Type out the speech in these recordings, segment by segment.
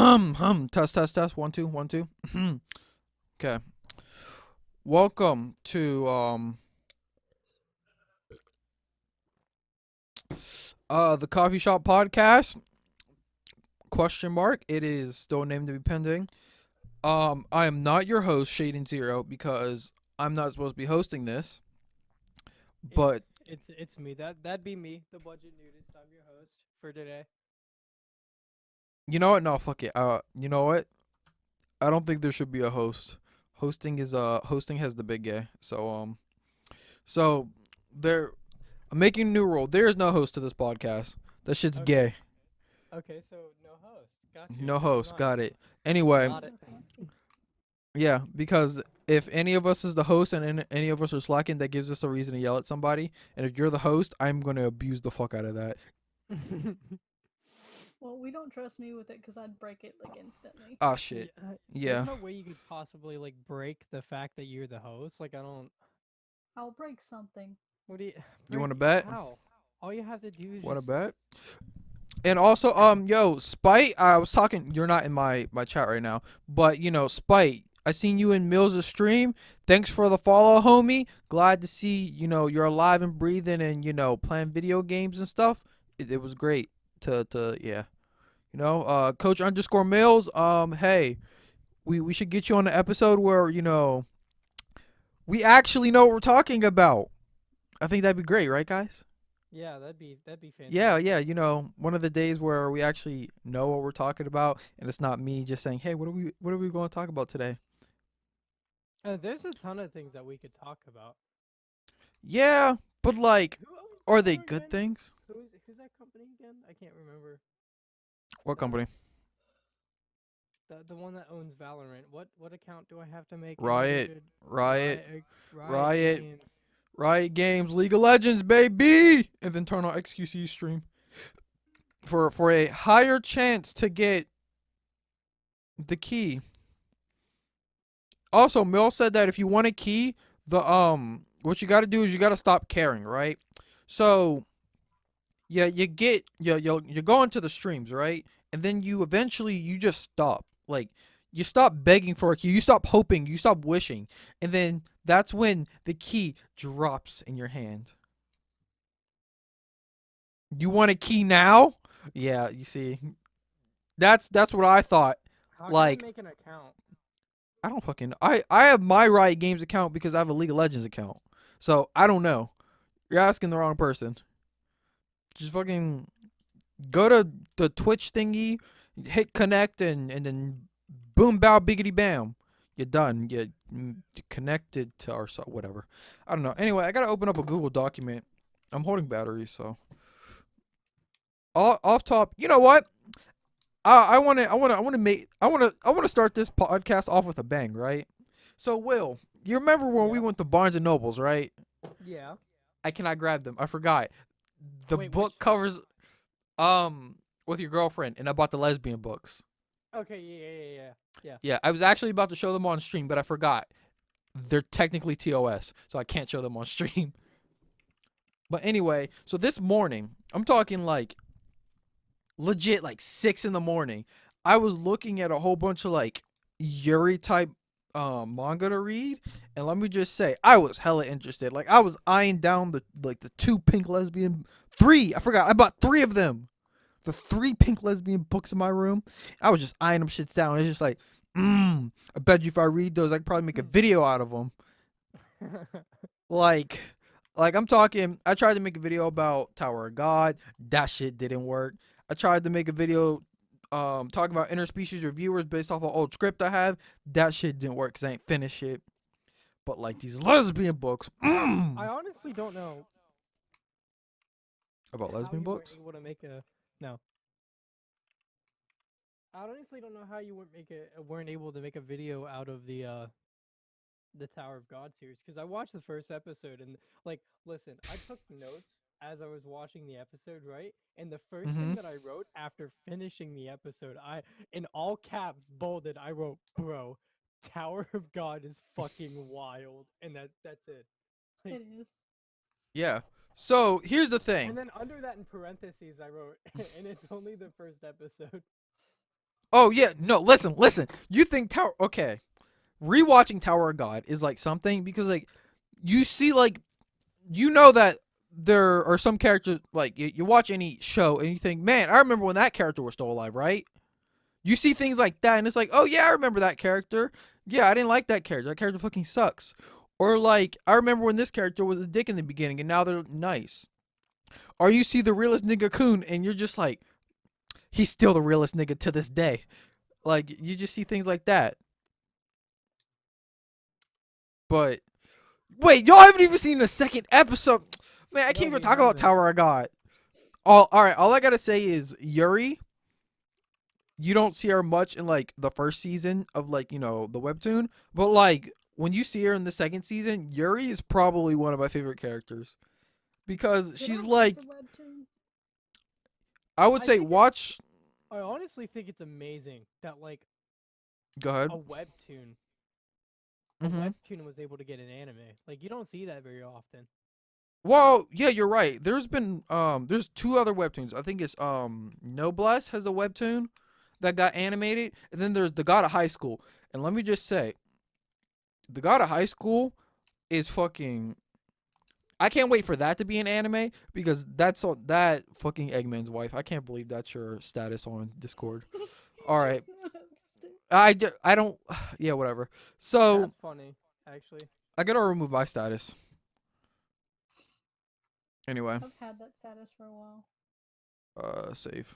Test. 1 2 1 2. Okay. Welcome to the Coffee Shop Podcast. Question mark. It is still named to be pending. I am not your host, Shaden Zero, because I'm not supposed to be hosting this. It's But it's me. That'd be me, the budget nudist. I'm your host for today. you know what? No, fuck it. You know what? I don't think there should be a host. Hosting has the big gay. So there I'm making a new rule. There is no host to this podcast. That shit's Okay. gay. Okay, so no host. Got you. No Never host. mind. Got it. Anyway, Got it. yeah, because if any of us is the host and any of us are slacking, that gives us a reason to yell at somebody. And if you're the host, I'm gonna abuse the fuck out of that. Well, we don't trust me with it because I'd break it like instantly. Ah, Yeah, shit. there's Yeah. no way you could possibly like break the fact that you're the host. Like I don't. I'll break something. What do you You break? want to bet? How? All you have to do is Want to just. bet? And also, yo, Spite. I was talking. You're not in my chat right now, but Spite. I seen you in Mills' stream. Thanks for the follow, homie. Glad to see you're alive and breathing and playing video games and stuff. It was great to yeah. Coach underscore Mills. Hey, we should get you on the episode where we actually know what we're talking about. I think that'd be great, right, guys? Yeah, that'd be Yeah, fantastic. yeah. One of the days where we actually know what we're talking about, and it's not me just saying, "Hey, what are we going to talk about today?" There's a ton of things that we could talk about. Yeah, but like, Who owns are they Valorant good again? things? Who's that company again? I can't remember. What The company? the one that owns Valorant. What account do I have to make in order Riot, to Riot, Riot Riot, Games? Riot Games, League of Legends, baby, and then turn on XQC stream for a higher chance to get the key. Also, Mill said that if you want a key, the what you got to do is you got to stop caring, right? So yeah, you go into the streams, right? And then you eventually you just stop. Like you stop begging for a key, you stop hoping, you stop wishing, and then that's when the key drops in your hand. You want a key now? Yeah, you see, that's what I thought. How can I Like make an account? I don't fucking I have my Riot Games account because I have a League of Legends account. So I don't know. You're asking the wrong person. Just fucking go to the Twitch thingy, hit connect, and then boom, bow, biggity, bam. You're done. You're connected to our whatever. I don't know. Anyway, I gotta open up a Google document. I'm holding batteries, so off top. You know what? I want to start this podcast off with a bang, right? So, Will, you remember when we Yep. went to Barnes and Nobles, right? Yeah. I cannot grab them. I forgot. The Wait, which? book covers with your girlfriend, and I bought the lesbian books. Okay. Yeah. Yeah, I was actually about to show them on stream, but I forgot. They're technically TOS, so I can't show them on stream. But anyway, so this morning, I'm talking like legit like 6 in the morning. I was looking at a whole bunch of like Yuri type manga to read, and let me just say, I was hella interested. Like I was eyeing down the two pink lesbian three. I forgot. I bought three of them. The three pink lesbian books in my room. I was just eyeing them shits down. It's just like, I bet you if I read those, I could probably make a video out of them. Yeah. Like, like I'm talking. I tried to make a video about Tower of God. That shit didn't work. I tried to make a video, talking about interspecies reviewers based off of old script I have. That shit didn't work because I ain't finished it. But like these lesbian books, I honestly don't know about how lesbian you weren't books. able to make a. No. I honestly don't know how you weren't able to make a video out of the Tower of God series because I watched the first episode and like listen, I took notes as I was watching the episode, right? And the first thing Mm-hmm. that I wrote after finishing the episode, I in all caps bolded, I wrote, "Bro, Tower of God is fucking wild." And that's it. Like It is. Yeah. So here's the and thing. then under that in parentheses I wrote and it's only the first episode. Oh yeah, no, listen. You think Tower okay. Rewatching Tower of God is like something because like you see like you know that there are some characters like you watch any show and you think, man, I remember when that character was still alive, right? You see things like that and it's like, oh yeah, I remember that character. Yeah, I didn't like that character. That character fucking sucks. Or like, I remember when this character was a dick in the beginning and now they're nice. Or you see the realest nigga Coon and you're just like, he's still the realest nigga to this day. Like you just see things like that. But wait, y'all haven't even seen the second episode. Man, I No, can't even we talk about haven't. Tower of God. All right. All I gotta say is Yuri. You don't see her much in like the first season of like the webtoon, but like when you see her in the second season, Yuri is probably one of my favorite characters because Did she's I read like the webtoon? I would I say think watch. I honestly think it's amazing that like Go ahead. a webtoon, a Mm-hmm. webtoon was able to get an anime. Like you don't see that very often. Well, yeah, you're right. There's two other webtoons. I think it's Noblesse has a webtoon that got animated, and then there's The God of High School. And let me just say, The God of High School is fucking. I can't wait for that to be an anime because that's all, that fucking Eggman's wife. I can't believe that's your status on Discord. All right, I don't. Yeah, whatever. So That's funny, actually. I gotta remove my status anyway. I've had that status for a while. Save.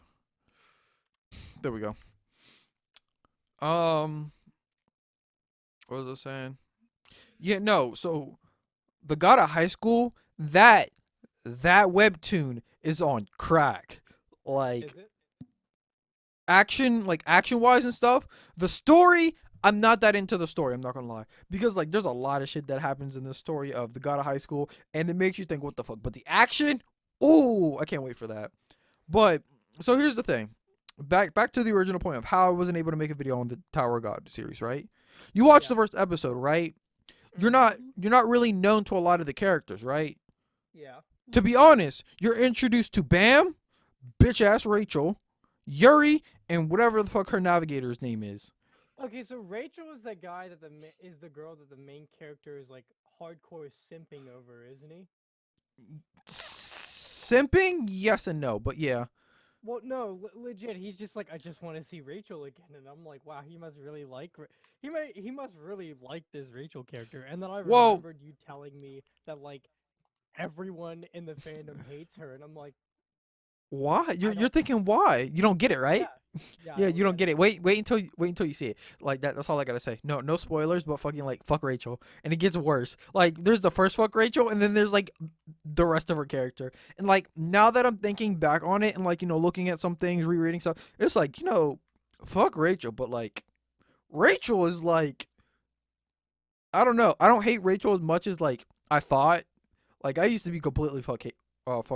There we go. Um, what was I saying? Yeah, no. So the God of High School, that webtoon is on crack. Like Is it? action wise and stuff. The story, I'm not that into the story. I'm not gonna lie because like there's a lot of shit that happens in the story of the God of High School, and it makes you think, what the fuck. But the action, ooh, I can't wait for that. But so here's the thing. Back to the original point of how I wasn't able to make a video on the Tower of God series, right? You watch Yeah. the first episode, right? You're Mhm. not you're not really known to a lot of the characters, right? Yeah. To be honest, you're introduced to Bam, bitch ass Rachel, Yuri, and whatever the fuck her navigator's name is. Okay, so Rachel is the guy that is the girl that the main character is like hardcore simping over, isn't he? Simping? Yes and no, but yeah. Well, no, legit. He's just like, I just want to see Rachel again, and I'm like, wow, he must really like. He must really like this Rachel character. And then I Well, remembered you telling me that like everyone in the fandom hates her, and I'm like, why? You're I you're don't. thinking why? You don't get it, right? Yeah, yeah, I Yeah, don't you don't get get it. it. Wait until you see it. Like that's all I gotta say. No spoilers, but fucking like fuck Rachel, and it gets worse. Like there's the first fuck Rachel, and then there's like the rest of her character. And like now that I'm thinking back on it, and like looking at some things, rereading stuff, it's like fuck Rachel, but like Rachel is like I don't know. I don't hate Rachel as much as like I thought. Like I used to be completely fuck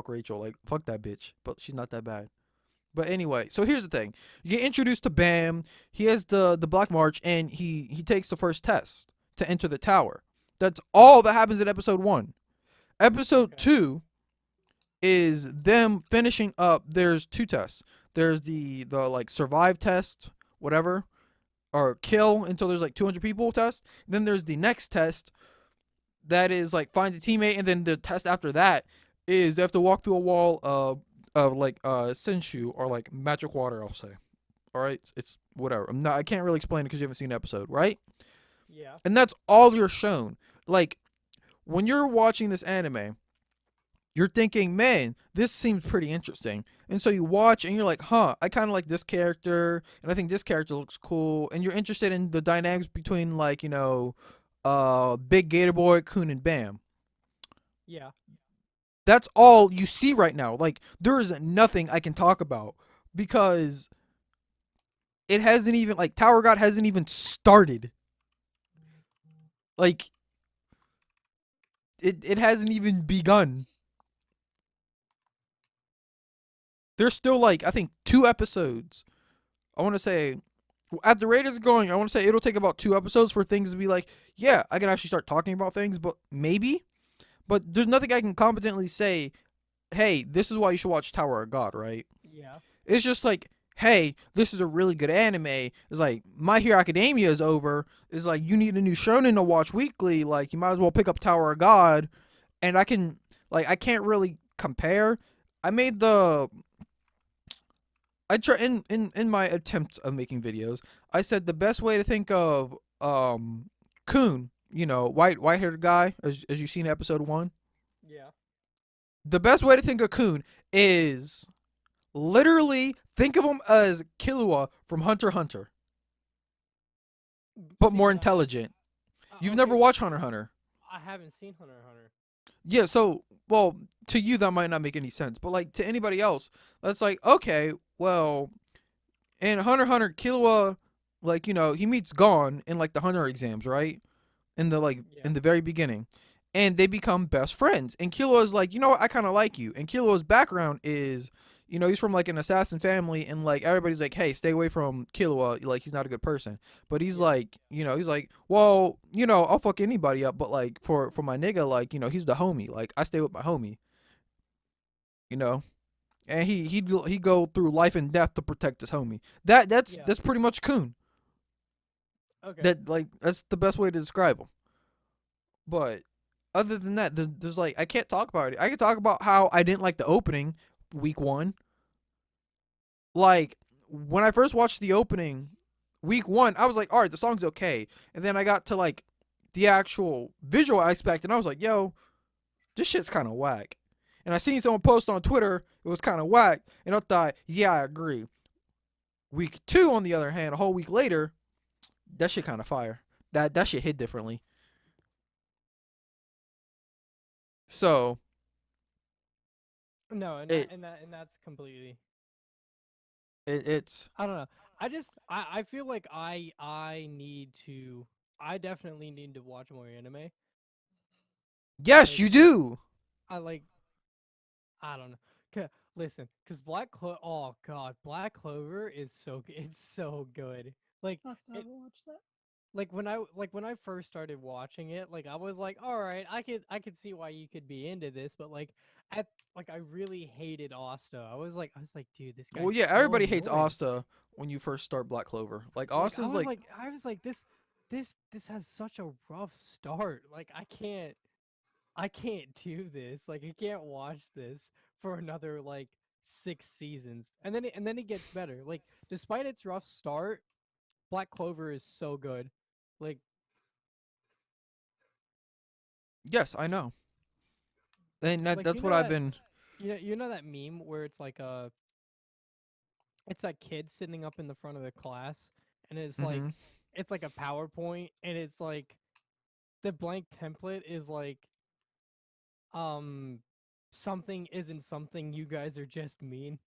Rachel, like fuck that bitch, but she's not that bad. But anyway, so here's the thing: you get introduced to Bam. He has the Black March, and he takes the first test to enter the tower. That's all that happens in episode 1. Episode Okay. 2 is them finishing up. There's 2 tests. There's the like survive test, whatever, or kill until there's like 200 people test. Then there's the next test that is like find a teammate, and then the test after that is they have to walk through a wall of like Senshu or like magic water. I'll say. All right, it's whatever. I can't really explain it because you haven't seen the episode, right? Yeah. And that's all you're shown. Like when you're watching this anime, you're thinking, man, this seems pretty interesting. And so you watch and you're like, huh, I kind of like this character, and I think this character looks cool. And you're interested in the dynamics between like Big Gator Boy, Coon, and Bam. Yeah. That's all you see right now. Like there is nothing I can talk about because it hasn't even like Tower God hasn't even started. Like it hasn't even begun. There's still like I think 2 episodes. I want to say at the rate it's going, I want to say it'll take about 2 episodes for things to be like, yeah, I can actually start talking about things, but maybe. But there's nothing I can competently say, hey, this is why you should watch Tower of God, right? Yeah. It's just like, hey, this is a really good anime. It's like My Hero Academia is over. It's like you need a new shonen to watch weekly. Like you might as well pick up Tower of God. And I can't really compare. I made the I try in my attempt of making videos. I said the best way to think of Coon, white haired guy, as you seen in episode 1. Yeah. The best way to think of Coon is literally think of him as Killua from Hunter x Hunter, but See, more but intelligent. You've never okay, watched Hunter x Hunter. I haven't seen Hunter x Hunter. Yeah, so well, to you that might not make any sense, but like to anybody else, that's like, okay, well, in Hunter x Hunter, Killua, like, he meets Gon in like the Hunter exams, right? In Yeah. the very beginning. And they become best friends. And Killua's like, you know what, I kinda like you. And Killua's background is, he's from like an assassin family and like everybody's like, hey, stay away from Killua, like he's not a good person. But he's Yeah. like, he's like, well, I'll fuck anybody up, but like for my nigga, like, he's the homie. Like I stay with my homie, you know? And he go through life and death to protect his homie. That's Yeah. that's pretty much Coon. Okay. That's the best way to describe him. But other than that, there's like I can't talk about it. I can talk about how I didn't like the opening week 1. Like when I first watched the opening week 1, I was like, all right, the song's okay. And then I got to like the actual visual aspect, and I was like, yo, this shit's kind of whack. And I seen someone post on Twitter it was kind of whack, and I thought, yeah, I agree. Week 2, on the other hand, a whole week later, that shit kind of fire. That shit hit differently. So No, and it, that's completely. it's I don't know. I feel like I need to. I definitely need to watch more anime. yes, Like you do. I like. I don't know. Listen, cause Oh God, Black Clover is it's so good. Like I still it. haven't watched that. When I first started watching it, like I was like, all right, I could see why you could be into this, but at I really hated Asta. I was like, dude, this Well, guy's yeah, so everybody hates annoying. Asta when you first start Black Clover. Like Like Asta's like, I was like this has such a rough start. Like I can't do this. Like I can't watch this for another like 6 seasons. And then it gets better. Like despite its rough start, Black Clover is so good. Like yes, I know, and that's you what know I've that been. you know that meme where it's like it's that kid sitting up in the front of the class and Mm-hmm. it's like a PowerPoint and it's like the blank template is like um something isn't something, you guys are just mean.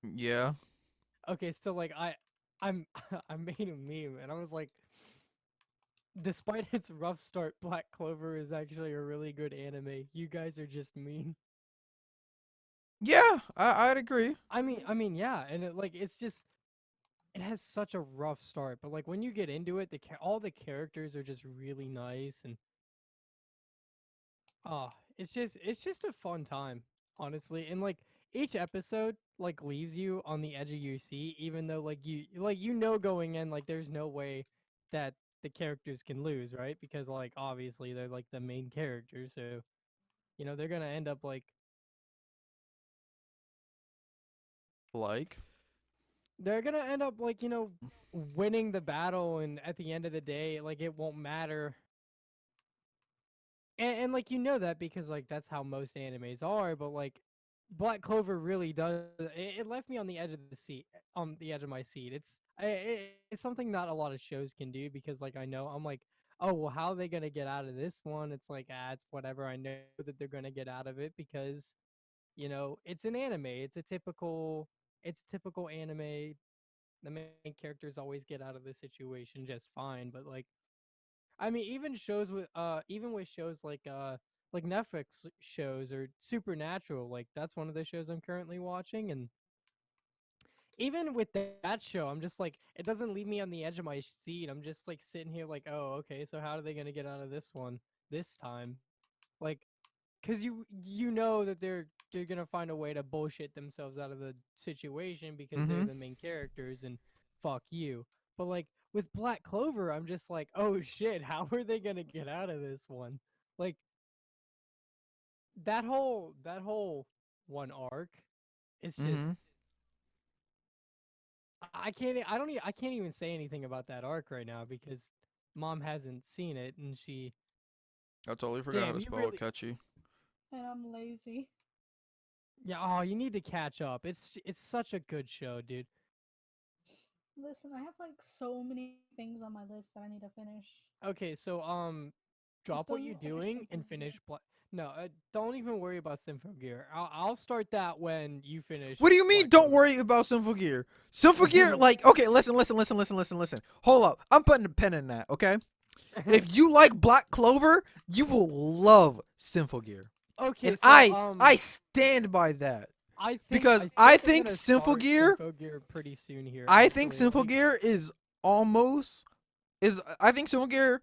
Yeah. Okay, so like I'm I made a meme and I was like, despite its rough start, Black Clover is actually a really good anime. You guys are just mean. Yeah, I'd agree. Yeah, and it's just it has such a rough start, but like when you get into it, all the characters are just really nice, and oh, it's just a fun time, honestly. And like each episode like leaves you on the edge of your seat, even though you know going in like there's no way that the characters can lose, right? Because like obviously they're like the main characters, so they're gonna end up like Like, winning the battle, and at the end of the day, like it won't matter. And like that because like that's how most animes are, but like Black Clover really does it left me on the edge of the seat, on the edge of my seat. It's something not a lot of shows can do because like I know I'm like, oh well, how are they gonna get out of this one? It's like it's whatever. I know that they're gonna get out of it because it's an anime. It's a typical anime. The main characters always get out of the situation just fine, but like even with shows like Netflix shows or Supernatural, like that's one of the shows I'm currently watching, and even with that show, I'm just like it doesn't leave me on the edge of my seat. I'm just like sitting here like, oh, okay, so how are they gonna get out of this one this time? Like because you know that they're gonna find a way to bullshit themselves out of the situation because they're Mm-hmm. the main characters and fuck you. But like with Black Clover, I'm just like, oh shit, how are they gonna get out of this one? Like that whole one arc, it's just Mm-hmm. I can't I don't I can't even say anything about that arc right now because mom hasn't seen it and she I totally forgot how damn to you spell really catchy. And I'm lazy. yeah oh you need to catch up. It's such a good show, dude. Listen, I have like so many things on my list that I need to finish. Okay, so I drop still what need you're to finish doing and Symphony Gear. finish. No, don't even worry about Sympho Gear. I'll start that when you finish What do you mean? Black Don't Clover. worry about Sinful Gear. Sinful Gear, like, okay, listen. Hold up. I'm putting a pin in that, okay? If you like Black Clover, you will love Sinful Gear. Okay, And so I stand by that. I think Because I I think I'm think gonna Sinful start Gear, Sympho Gear pretty soon here. I think Actually, Sinful like Gear is almost is I think Sinful Gear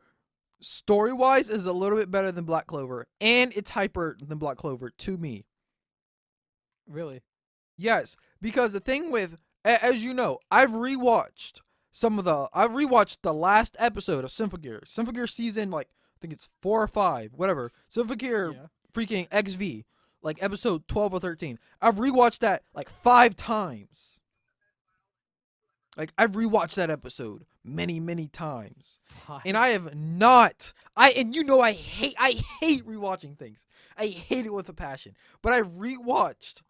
story wise is a little bit better than Black Clover. And it's hyper than Black Clover to me. really. Yes, because the thing with, as you know, I've rewatched the last episode of Symphogear. Symphogear season, like, I think it's 4 or 5, whatever. Symphogear Yeah. freaking XV, like episode 12 or 13. I've rewatched that like 5 times. Like, I've rewatched that episode many, many times. And Five. I have not, and you know I hate rewatching things. I hate it with a passion. But I rewatched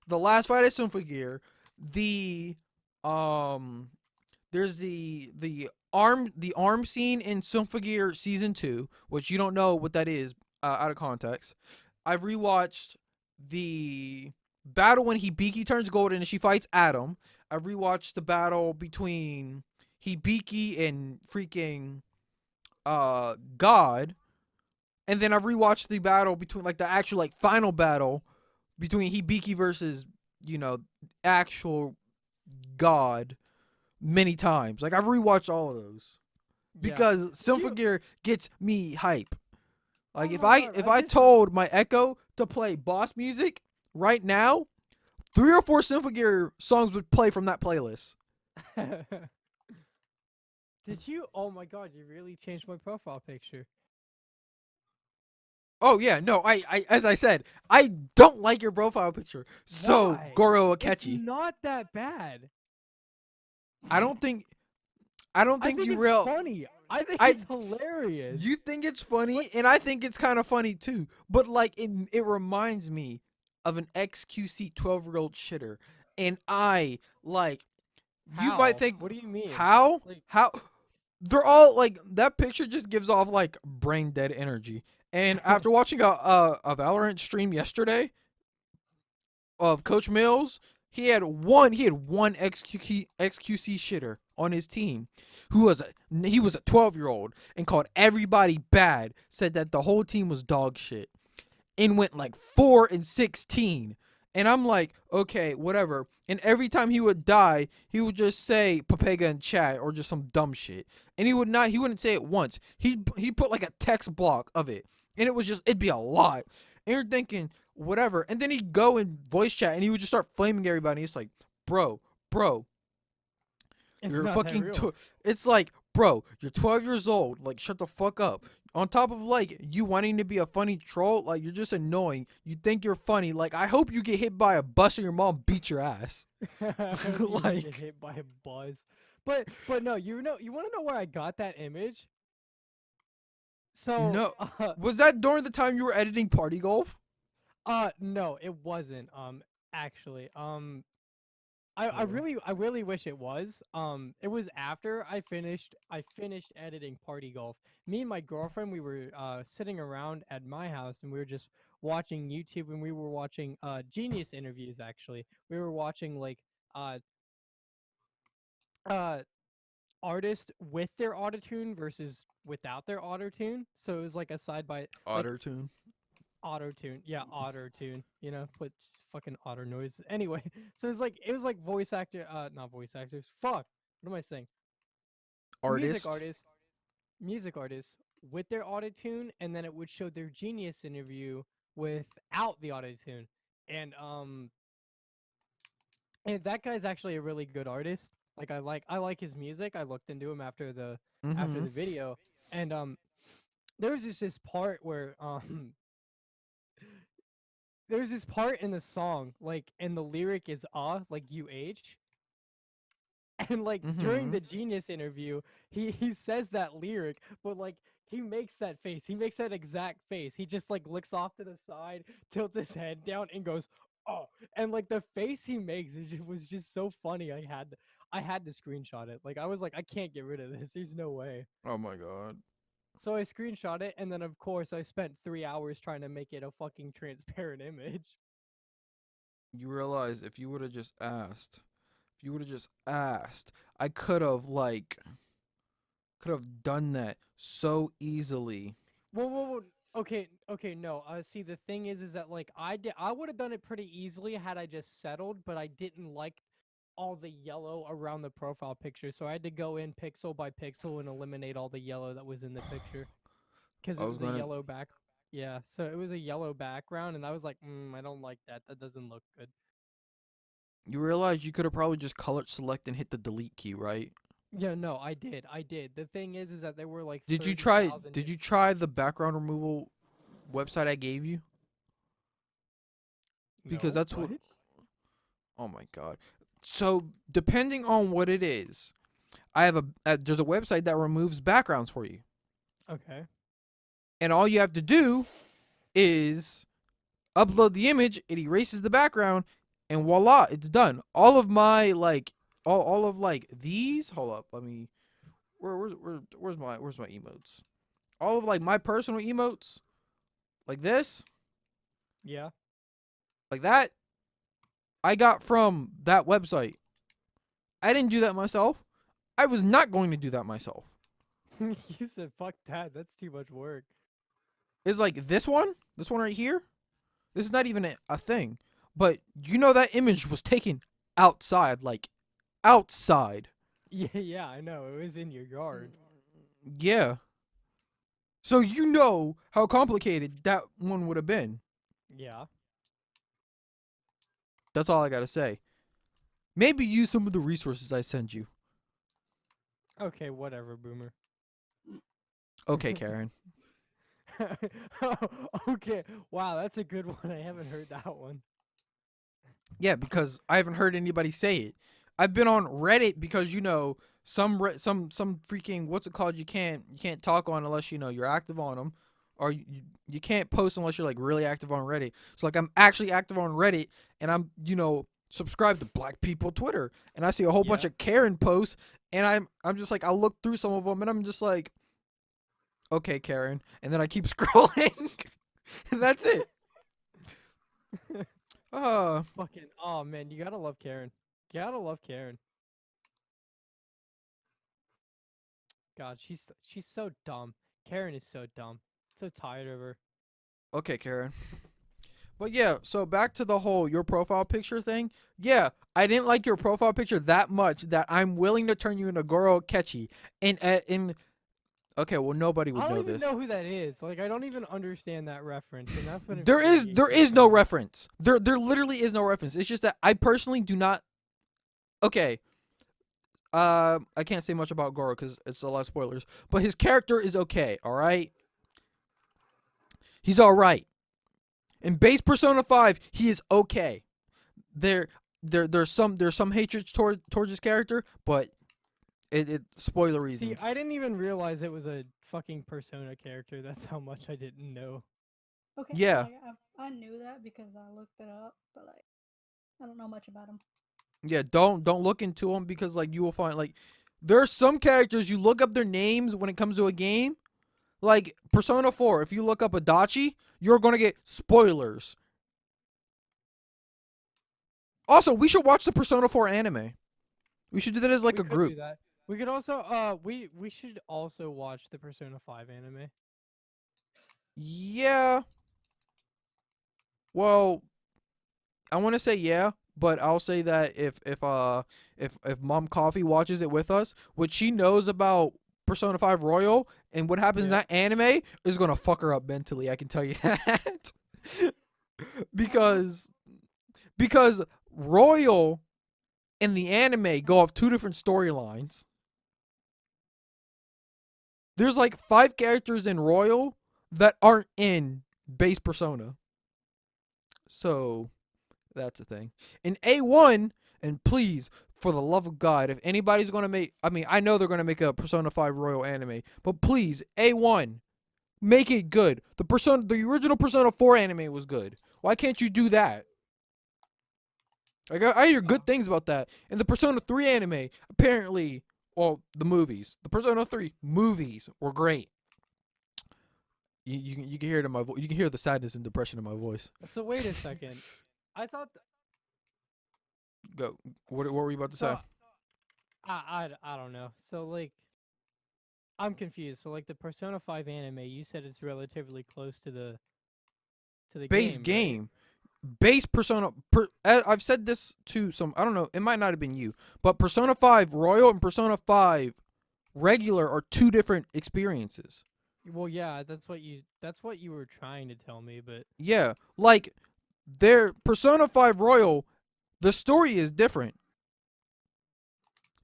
the last fight at Symphogear, the um there's the arm scene in Symphogear season 2, which you don't know what that is, out of context. I've rewatched the battle when Hibiki turns golden and she fights Adam. I've rewatched the battle between Hibiki and freaking God. And then I've rewatched the battle between, like, the actual, like, final battle between Hibiki versus, you know, actual God many times. Like, I've rewatched all of those Yeah. because Did you? Symphogear gets me hype. Oh Like, if my I god! if I I just. told my Echo to play boss music right now, 3 or 4 Symphogear songs would play from that playlist. Did you? Oh my god! You really changed my profile picture. Oh yeah, no, I as I said, I don't like your profile picture. So Why? Goro It's Akechi, not that bad. I don't think I don't I think think you it's real funny. I think I it's hilarious. you think it's Like funny, and I think it's kind of funny too. But like it reminds me of an XQC 12-year-old shitter, and I like you might how? think What do you mean? how Like how they're all like that picture just gives off like brain dead energy. And after watching a Valorant stream yesterday of Coach Mills, he had one XQC shitter on his team he was a 12-year-old and called everybody bad, said that the whole team was dog shit, and went like 4-16. And I'm like, okay, whatever. And every time he would die, he would just say Papega in chat or just some dumb shit. And he wouldn't say it once. He put like a text block of it. And it'd be a lot. And you're thinking, whatever. And then he'd go in voice chat and he would just start flaming everybody. It's like, bro, it's you're not that fucking. real. It's like, bro, you're 12 years old. Like, shut the fuck up. On top of like you wanting to be a funny troll, like you're just annoying. You think you're funny. Like, I hope you get hit by a bus and your mom beats your ass. You get Like, hit by a buzz. But no, you want to know where I got that image? So no, was that during the time you were editing Party Golf? no, it wasn't. Actually, Oh, I really wish it was. It was after I finished editing Party Golf. Me and my girlfriend, we were sitting around at my house and we were just watching YouTube and we were watching Genius interviews actually. We were watching like uh uh artists with their autotune versus without their autotune. So it was like a side by like Auto Tune. auto tune. Yeah, auto tune. You know, put fucking auto noise. Anyway, so it was like voice actor. Not voice actors. Fuck. What am I saying? Music Artist. artists. Music artists with their auto tune, and then it would show their Genius interview without the auto tune, and and that guy's actually a really good artist. Like I like his music. I looked into him after Mm-hmm. the video, and there was just this part where there was this part in the song, like, and the lyric is like and like during Mm-hmm. the Genius interview, he says that lyric, but like he makes that face. He makes that exact face. He just like looks off to the side, tilts his head down, and goes, "Oh!" And like the face he makes was just so funny. I had to screenshot it. Like I was like, I can't get rid of this. There's no way. Oh my god. So I screenshot it, and then of course I spent 3 hours trying to make it a fucking transparent image. You realize if you would have just asked, I could have done that so easily. Whoa. Okay, no. See, the thing is that like I would have done it pretty easily had I just settled, but I didn't like all the yellow around the profile picture, so I had to go in pixel by pixel and eliminate all the yellow that was in the picture because I it was was a gonna. yellow back. Yeah, so it was a yellow background, and I was like, I don't like that. That doesn't look good. You realize you could have probably just colored select and hit the delete key, right? Yeah, no, I did. I did. The thing is that there were like Did you try? 30,000. Did you try the background removal website I gave you? Because No, that's what? what. Oh my god. So depending on what it is, I have there's a website that removes backgrounds for you, Okay. and all you have to do is upload the image. It erases the background, and voila, it's done. All of my like, all of like these. Hold up, let me. Where's my emotes? All of like my personal emotes, like this, Yeah. like that, I got from that website. I didn't do that myself. I was not going to do that myself. You said fuck that. That's too much work. It's like this one right here. This is not even a thing. But you know that image was taken outside, like outside. Yeah, I know. It was in your yard. Yeah. So you know how complicated that one would have been. Yeah. That's all I gotta say. Maybe use some of the resources I send you. Okay, whatever, boomer. Okay, Karen. Oh, okay. Wow, that's a good one. I haven't heard that one. Yeah, because I haven't heard anybody say it. I've been on Reddit because some freaking what's it called? You can't talk on unless you're active on them, or you can't post unless you're like really active on Reddit. So like I'm actually active on Reddit, and I'm subscribed to Black People Twitter, and I see a whole bunch Yeah. of Karen posts, and I'm just like I look through some of them, and I'm just like, okay, Karen, and then I keep scrolling, and that's it. Fucking. Oh man, you gotta love Karen. Gotta love Karen. God, she's so dumb. Karen is so dumb. So tired of her. Okay, Karen. But yeah, so back to the whole your profile picture thing. Yeah, I didn't like your profile picture that much that I'm willing to turn you into Goro Kechi. In okay, well nobody would I don't know even this. know who that is. Like, I don't even understand that reference, and that's what There is infuriates there me is about no it. reference. There literally is no reference. It's just that I personally do not. Okay, I can't say much about Goro because it's a lot of spoilers. But his character is okay. All right, he's all right. In base Persona 5, he is okay. There there's some hatred towards his character, but it spoiler See, reasons. I didn't even realize it was a fucking Persona character. That's how much I didn't know. Okay, Yeah, like I knew that because I looked it up, but like I don't know much about him. yeah. Don't look into them because like you will find like there are some characters you look up their names when it comes to a game. Like Persona 4, if you look up Adachi, you're gonna get spoilers. Also, we should watch the Persona 4 anime. We should do that as like We a could do group. that. We could also we should also watch the Persona 5 anime. Yeah. Well, I want to say yeah, but I'll say that if Mom Coffee watches it with us, what she knows about Persona 5 Royal and what happens in Yeah. that anime is gonna fuck her up mentally. I can tell you that. because because Royal and the anime go off two different storylines. There's like 5 characters in Royal that aren't in base Persona. So that's the thing. In A1, and please, for the love of God, if anybody's gonna make, I mean, I know they're gonna make a Persona 5 Royal anime, but please, A1, make it good. The original Persona 4 anime was good. Why can't you do that? Like I hear good things about that. And the Persona 3 anime, apparently, well, the movies, the Persona 3 movies were great. You can hear it in my voice. You can hear the sadness and depression in my voice. So wait a second. I thought Go. What were you about to say? so. I don't know. So like, I'm confused. So like the Persona 5 anime, you said it's relatively close to the Base game, right? game. Base Persona. I've said this to some. I don't know. It might not have been you, but Persona 5 Royal and Persona 5 regular are 2 different experiences. Well, yeah, that's what you were trying to tell me, but Yeah, like their Persona 5 Royal, the story is different.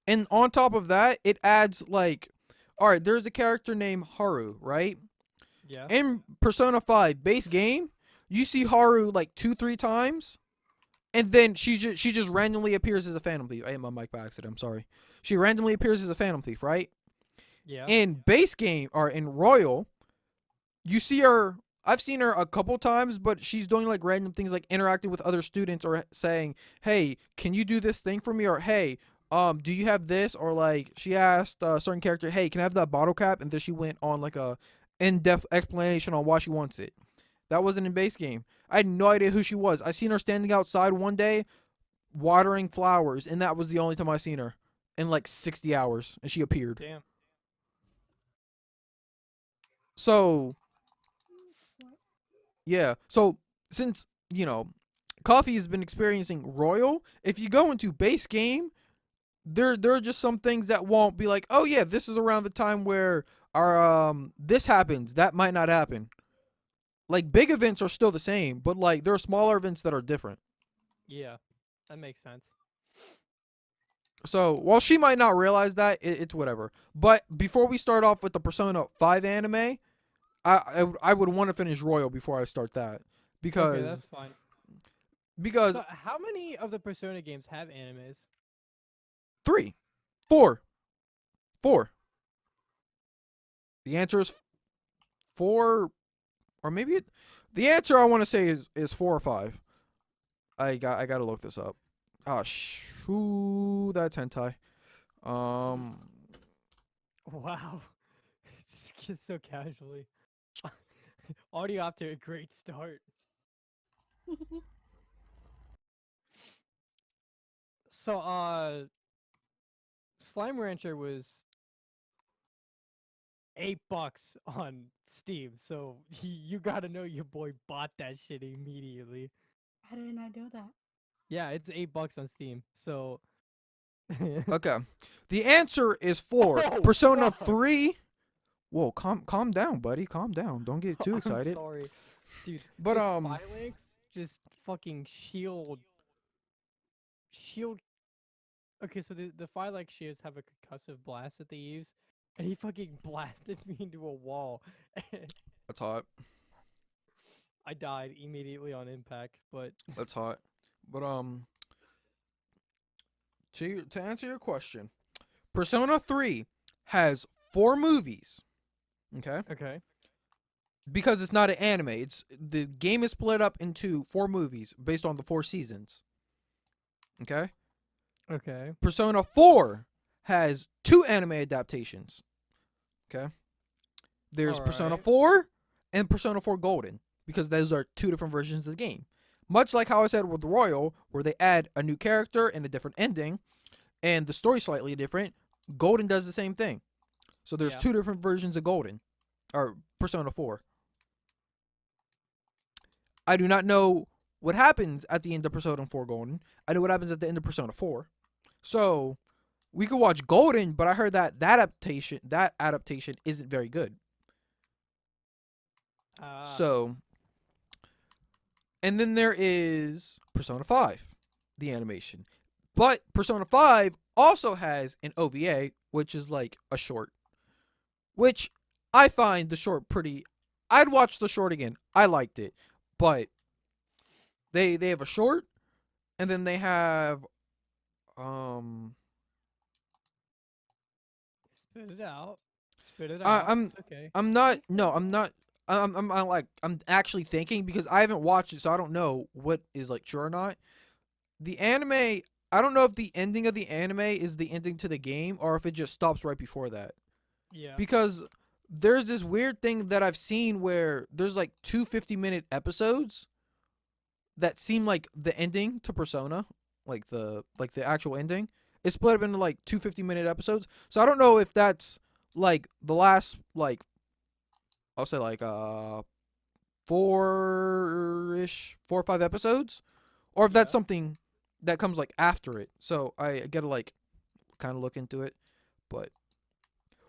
And on top of that, it adds like, all right, there's a character named Haru, right? yeah. In Persona 5 base game, you see Haru like 2-3 times, and then she just randomly appears as a Phantom Thief. I hit my mic by accident. I'm sorry. She randomly appears as a Phantom Thief, right? Yeah. In base game or in Royal, you see her. I've seen her a couple times, but she's doing like random things, like interacting with other students or saying, "Hey, can you do this thing for me?" Or "Hey, do you have this?" Or like she asked a certain character, "Hey, can I have that bottle cap?" And then she went on like a in-depth explanation on why she wants it. That wasn't in base game. I had no idea who she was. I seen her standing outside one day watering flowers, and that was the only time I seen her in like 60 hours, and she appeared. Damn. So What? yeah. So since Coffee has been experiencing Royal, if you go into base game, there are just some things that won't be like, oh yeah, this is around the time where our this happens. That might not happen. Like big events are still the same, but like there are smaller events that are different. Yeah. That makes sense. So while she might not realize that, it's whatever. But before we start off with the Persona 5 anime, I would want to finish Royal before I start that Okay, that's because fine. because So how many of the Persona games have animes? 3, 4, 4. The answer is 4, or maybe the answer I want to say is 4 or 5. I gotta look this up. Ah, shoo, that's hentai. Um, Wow. Just so casually. Audio off to a great start. So Slime Rancher was $8 on Steam, so you gotta know your boy bought that shit immediately. How did I know that? Yeah, it's $8 on Steam. So okay. The answer is 4. Oh, Persona fuck. 3. Whoa, calm down, buddy. Calm down. Don't get too I'm excited. sorry, dude. But this Phalanx just fucking shield. Okay, so the Phalanx shields have a concussive blast that they use, and he fucking blasted me into a wall. that's hot. I died immediately on impact, but That's hot. But to answer your question, Persona 3 has 4 movies. Okay? okay. Because it's not an anime. It's the game is split up into 4 movies based on the 4 seasons. Okay? Okay. Persona 4 has 2 anime adaptations. Okay? There's Persona Alright. 4 and Persona 4 Golden because those are 2 different versions of the game. Much like how I said with Royal, where they add a new character and a different ending, and the story's slightly different, Golden does the same thing. So there's Yeah. 2 different versions of Golden, or Persona 4. I do not know what happens at the end of Persona 4 Golden. I know what happens at the end of Persona 4. So we could watch Golden, but I heard that adaptation isn't very good. Ah. So And then there is Persona 5, the animation. But Persona 5 also has an OVA, which is like a short, which I find the short pretty. I'd watch the short again. I liked it. But they have a short, and then they have um Spit it out. Spit it I, out. I'm It's okay. I'm not no I'm not I'm actually thinking because I haven't watched it, so I don't know what is like true or not. The anime, I don't know if the ending of the anime is the ending to the game or if it just stops right before that. Yeah. Because there's this weird thing that I've seen where there's like two 50-minute episodes that seem like the ending to Persona, like the actual ending. It's split up into like two 50-minute episodes. So I don't know if that's like the last like I'll say like four or five episodes, or if that's Yeah. something that comes like after it. So I gotta like kind of look into it. But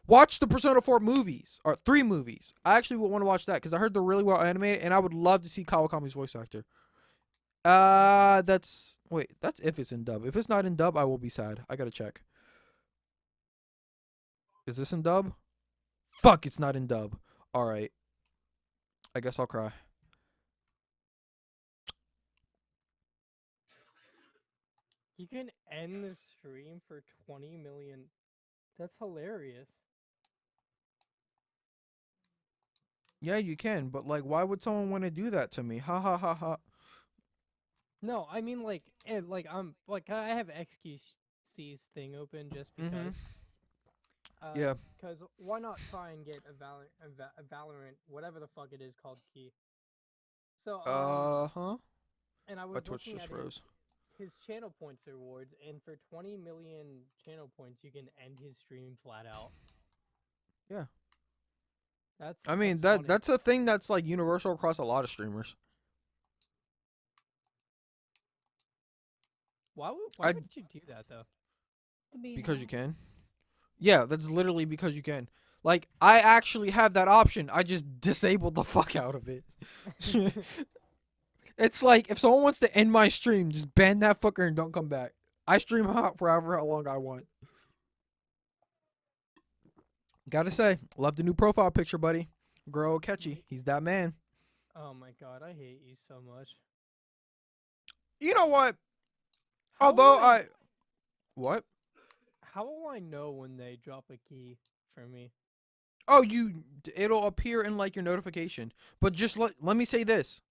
watch the Persona 4 movies or 3 movies. I actually would want to watch that because I heard they're really well animated, and I would love to see Kawakami's voice actor. That's wait, that's if it's in dub. If it's not in dub, I will be sad. I gotta check. Is this in dub? Fuck, it's not in dub. All right, I guess I'll cry. You can end the stream for 20 million. That's hilarious. Yeah, you can, but like, why would someone want to do that to me? Ha ha ha ha. No, I mean like I'm like I have XQC's thing open just Mm-hmm. because. Yeah. Because why not try and get a Valorant, whatever the fuck it is called key. So Huh. and I My was Twitch looking just at froze. his channel points rewards, and for 20 million channel points, you can end his stream flat out. Yeah. I That's mean that funny. that's a thing that's like universal across a lot of streamers. Why I would you do that though? To be because you annoying. can. Yeah, that's literally because you can. Like I actually have that option. I just disabled the fuck out of it. It's like if someone wants to end my stream, just ban that fucker and don't come back. I stream hot forever how long I want. Gotta say, love the new profile picture, buddy. Girl catchy. He's that man. Oh my god, I hate you so much. You know what? How will Although I I what? how will I know when they drop a key for me? Oh, it'll appear in like your notification. But just let me say this.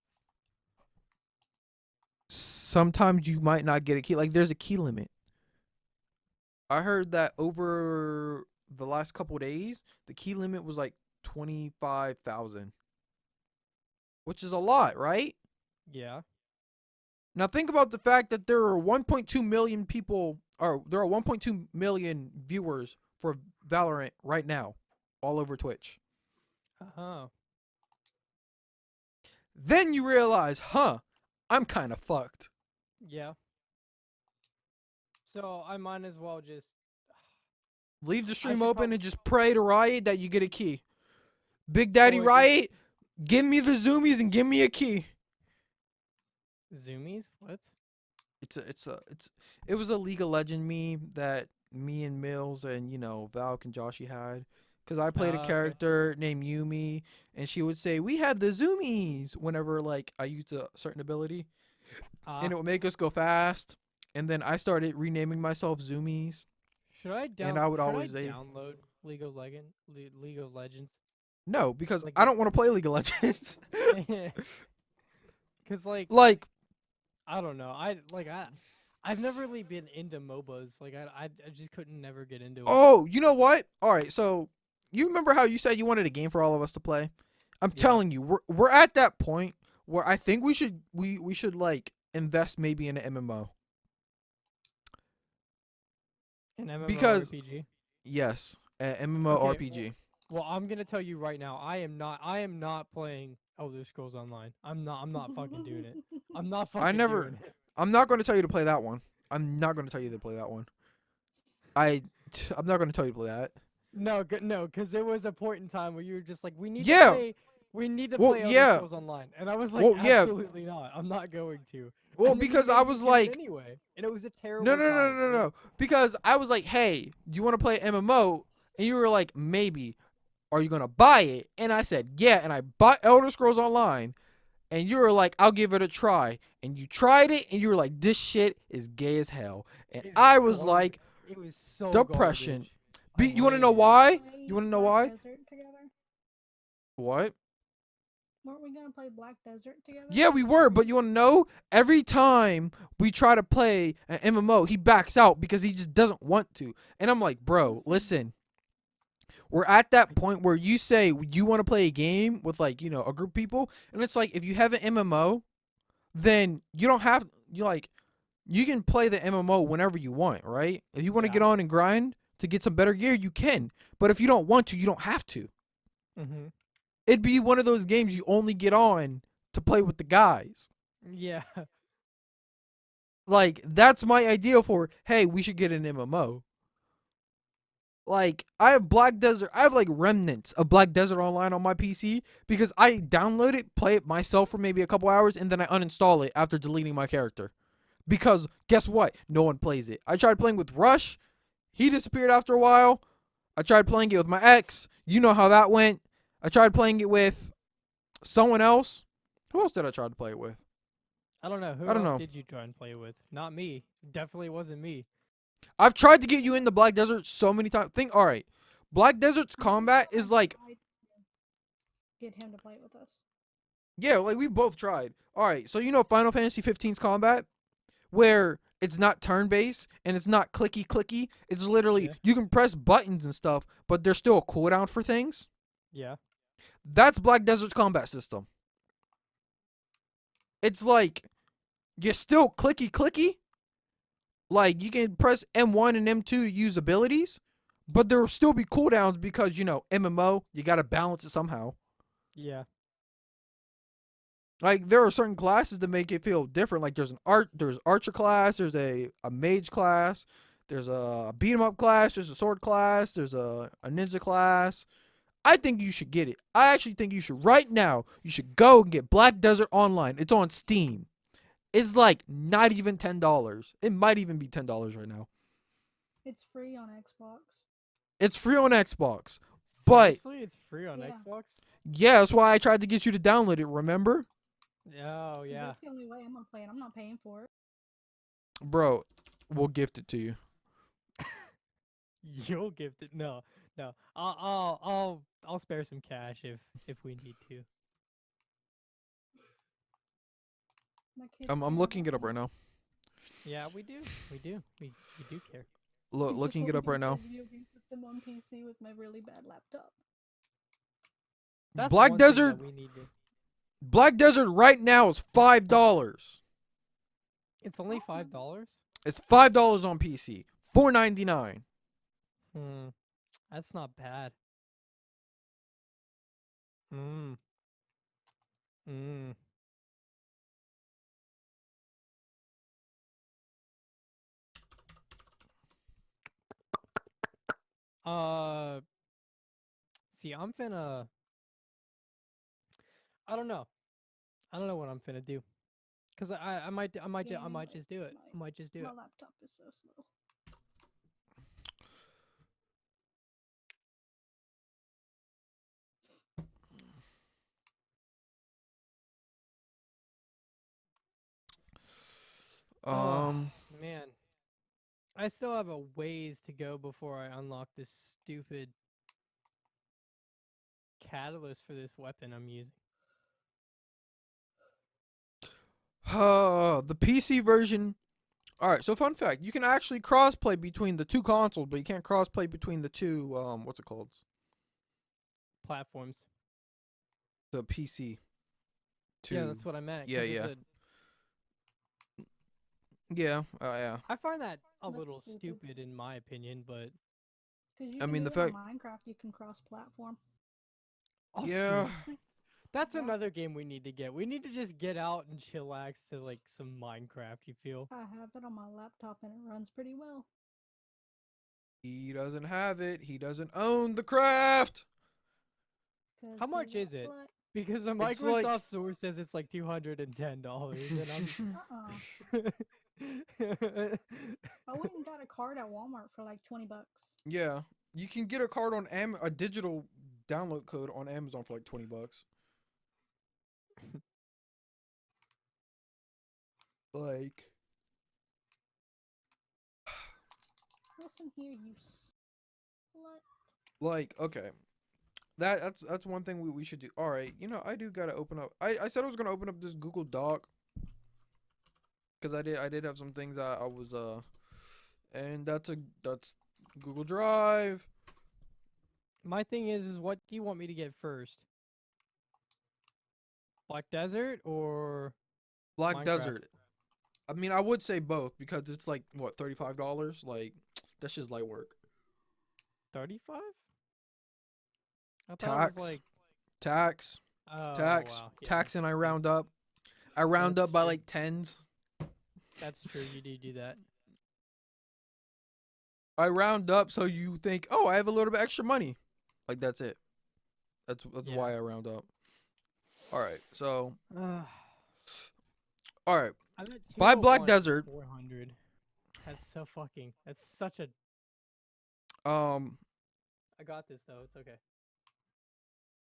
Sometimes you might not get a key. Like there's a key limit. I heard that over the last couple days, the key limit was like 25,000, which is a lot, right? Yeah. Now think about the fact that there are 1.2 million people, or there are 1.2 million viewers for Valorant right now, all over Twitch. Oh. Then you realize, huh, I'm kind of fucked. Yeah. So I might as well just. Leave the I stream should open probably. and just pray to Riot that you get a key. Big Daddy Or just Riot, give me the zoomies and give me a key. zoomies. What? It was a League of Legend meme that me and Mills and Valk and Joshy had, because I played a Okay. character named Yumi, and she would say we have the zoomies whenever like I used a certain ability, and Ah. it would make us go fast. And then I started renaming myself Zoomies, and I would Should I always say download League of Legends? no because Like I don't want to play League of Legends. cuz like Like, I don't know. I've never really been into MOBAs. Like I just couldn't never get into it. oh, you know what? All right, so you remember how you said you wanted a game for all of us to play? I'm Yeah. telling you, we're at that point where I think we should like invest maybe in an MMO, An because MMORPG. yes, an Okay, MMORPG. well, I'm going to tell you right now. I am not playing Elder Scrolls Online. I'm not fucking doing it. I'm not I fucking never. doing it. I'm not going to tell you to play that one. I'm not going to tell you to play that one. I I'm not going to tell you to play that. No, no, cuz there was a point in time where you were just like we need to Yeah, play we need to Well, play Elder yeah. Scrolls Online, and I was like, Well, yeah. absolutely not. I'm not going to. Well, And then you because I made me was do it like, anyway, and it was a no, terrible no, no, time. no, no. Because I was like, hey, do you want to play MMO? And you were like, maybe. Are you gonna buy it? And I said, yeah. And I bought Elder Scrolls Online. And you were like, I'll give it a try. And you tried it, and you were like, this shit is gay as hell. And It's I was garbage. like, It was so depression. garbage. I You want to know hated it. why? You Play want to know Black why? Desert together? What? Weren't we gonna play Black Desert together? Yeah, we were, but you want to know? Every time we try to play an MMO, he backs out because he just doesn't want to. And I'm like, bro, listen. We're at that point where you say you want to play a game with like, a group of people, and it's like if you have an MMO, then you don't have you can play the MMO whenever you want, right? If you want to Yeah. get on and grind to get some better gear, you can. But if you don't want to, you don't have to. Mm-hmm. It'd be one of those games you only get on to play with the guys. Yeah. Like, that's my idea for, hey, we should get an MMO. Like, I have like remnants of Black Desert Online on my PC because I download it, play it myself for maybe a couple hours, and then I uninstall it after deleting my character. Because guess what? No one plays it. I tried playing with Rush. He disappeared after a while. I tried playing it with my ex. You know how that went. I tried playing it with someone else. Who else did I try to play it with? I don't know. Who I don't else know. did you try and play with? Not me. Definitely wasn't me. I've tried to get you into Black Desert so many times. All right. Black Desert's combat is like, Get him to play with us. yeah, like we both tried. All right. So, Final Fantasy 15's combat? Where it's not turn-based and it's not clicky. It's literally, Yeah. you can press buttons and stuff, but there's still a cooldown for things. Yeah. That's Black Desert's combat system. It's like, you're still clicky. Like, you can press M1 and M2 to use abilities, but there will still be cooldowns because, MMO, you got to balance it somehow. Yeah. Like, there are certain classes that make it feel different. Like, there's archer class, there's a mage class, there's a beat 'em up class, there's a sword class, there's a ninja class. I think you should get it. I actually think you should right now. You should go and get Black Desert Online. It's on Steam. It's like not even $10. It might even be $10 right now. It's free on Xbox. It's free on Xbox. But Seriously, it's free on Yeah. Xbox. yeah, that's why I tried to get you to download it, remember? Oh 'Cause yeah. That's the only way I'm gonna play it. I'm not paying for it. Bro, we'll gift it to you. You'll gift it. No, no. I'll spare some cash if we need to. My kids I'm care looking about it up me. right now. Yeah, we do. We do. We do care. It's just Looking what it we up do, right now. play video games with them on PC with my really bad laptop. That's Black one thing that Desert, we need to. Black Desert right now is $5. It's only $5. It's $5 on PC. $4.99. Hmm. That's not bad. Hmm. Hmm. Uh. See, I'm finna. I don't know. I don't know what I'm finna do. Cause I might I might I Yeah, might just do it. I might just do My it. laptop is so slow. Oh Um, man, I still have a ways to go before I unlock this stupid catalyst for this weapon I'm using. the PC version. All right, so fun fact: you can actually crossplay between the two consoles, but you can't crossplay between the two. What's it called? Platforms. The PC. Yeah, that's what I meant. Yeah, 'Cause yeah, it's yeah. Yeah. I find that a That's little stupid. stupid in my opinion, but Because you I can mean, do the it on fact. Minecraft, you can cross-platform. oh Yeah. seriously? That's Yeah. another game we need to get. We need to just get out and chillax to like some Minecraft, you feel? I have it on my laptop and it runs pretty well. He doesn't have it. He doesn't own the craft. 'Cause How he's much a is it? slut. Because the It's like- Microsoft store says it's like $210, and I'm. I went and got a card at Walmart for like $20. Yeah, you can get a card on a digital download code on Amazon for like $20. Like, Listen here, you slut. like okay, that's one thing we should do. All right, you know I do gotta open up. I said I was gonna open up this Google Doc because I did have some things I was and that's Google Drive. My thing is what do you want me to get first? Black Desert or Black Minecraft? Desert. I mean, I would say both because it's like what $35. That's just light work. 35? I thought it Tax, was like tax, oh tax, wow. Yeah, tax, and I that's- round up. I round That's up by true. like tens. That's true. You do that. I round up so you think, oh, I have a little bit extra money. Like that's it. That's Yeah. why I round up. All right, so I'm all right, at Buy Black 201 Desert. 400. That's so fucking. That's such a. I got this though. It's okay.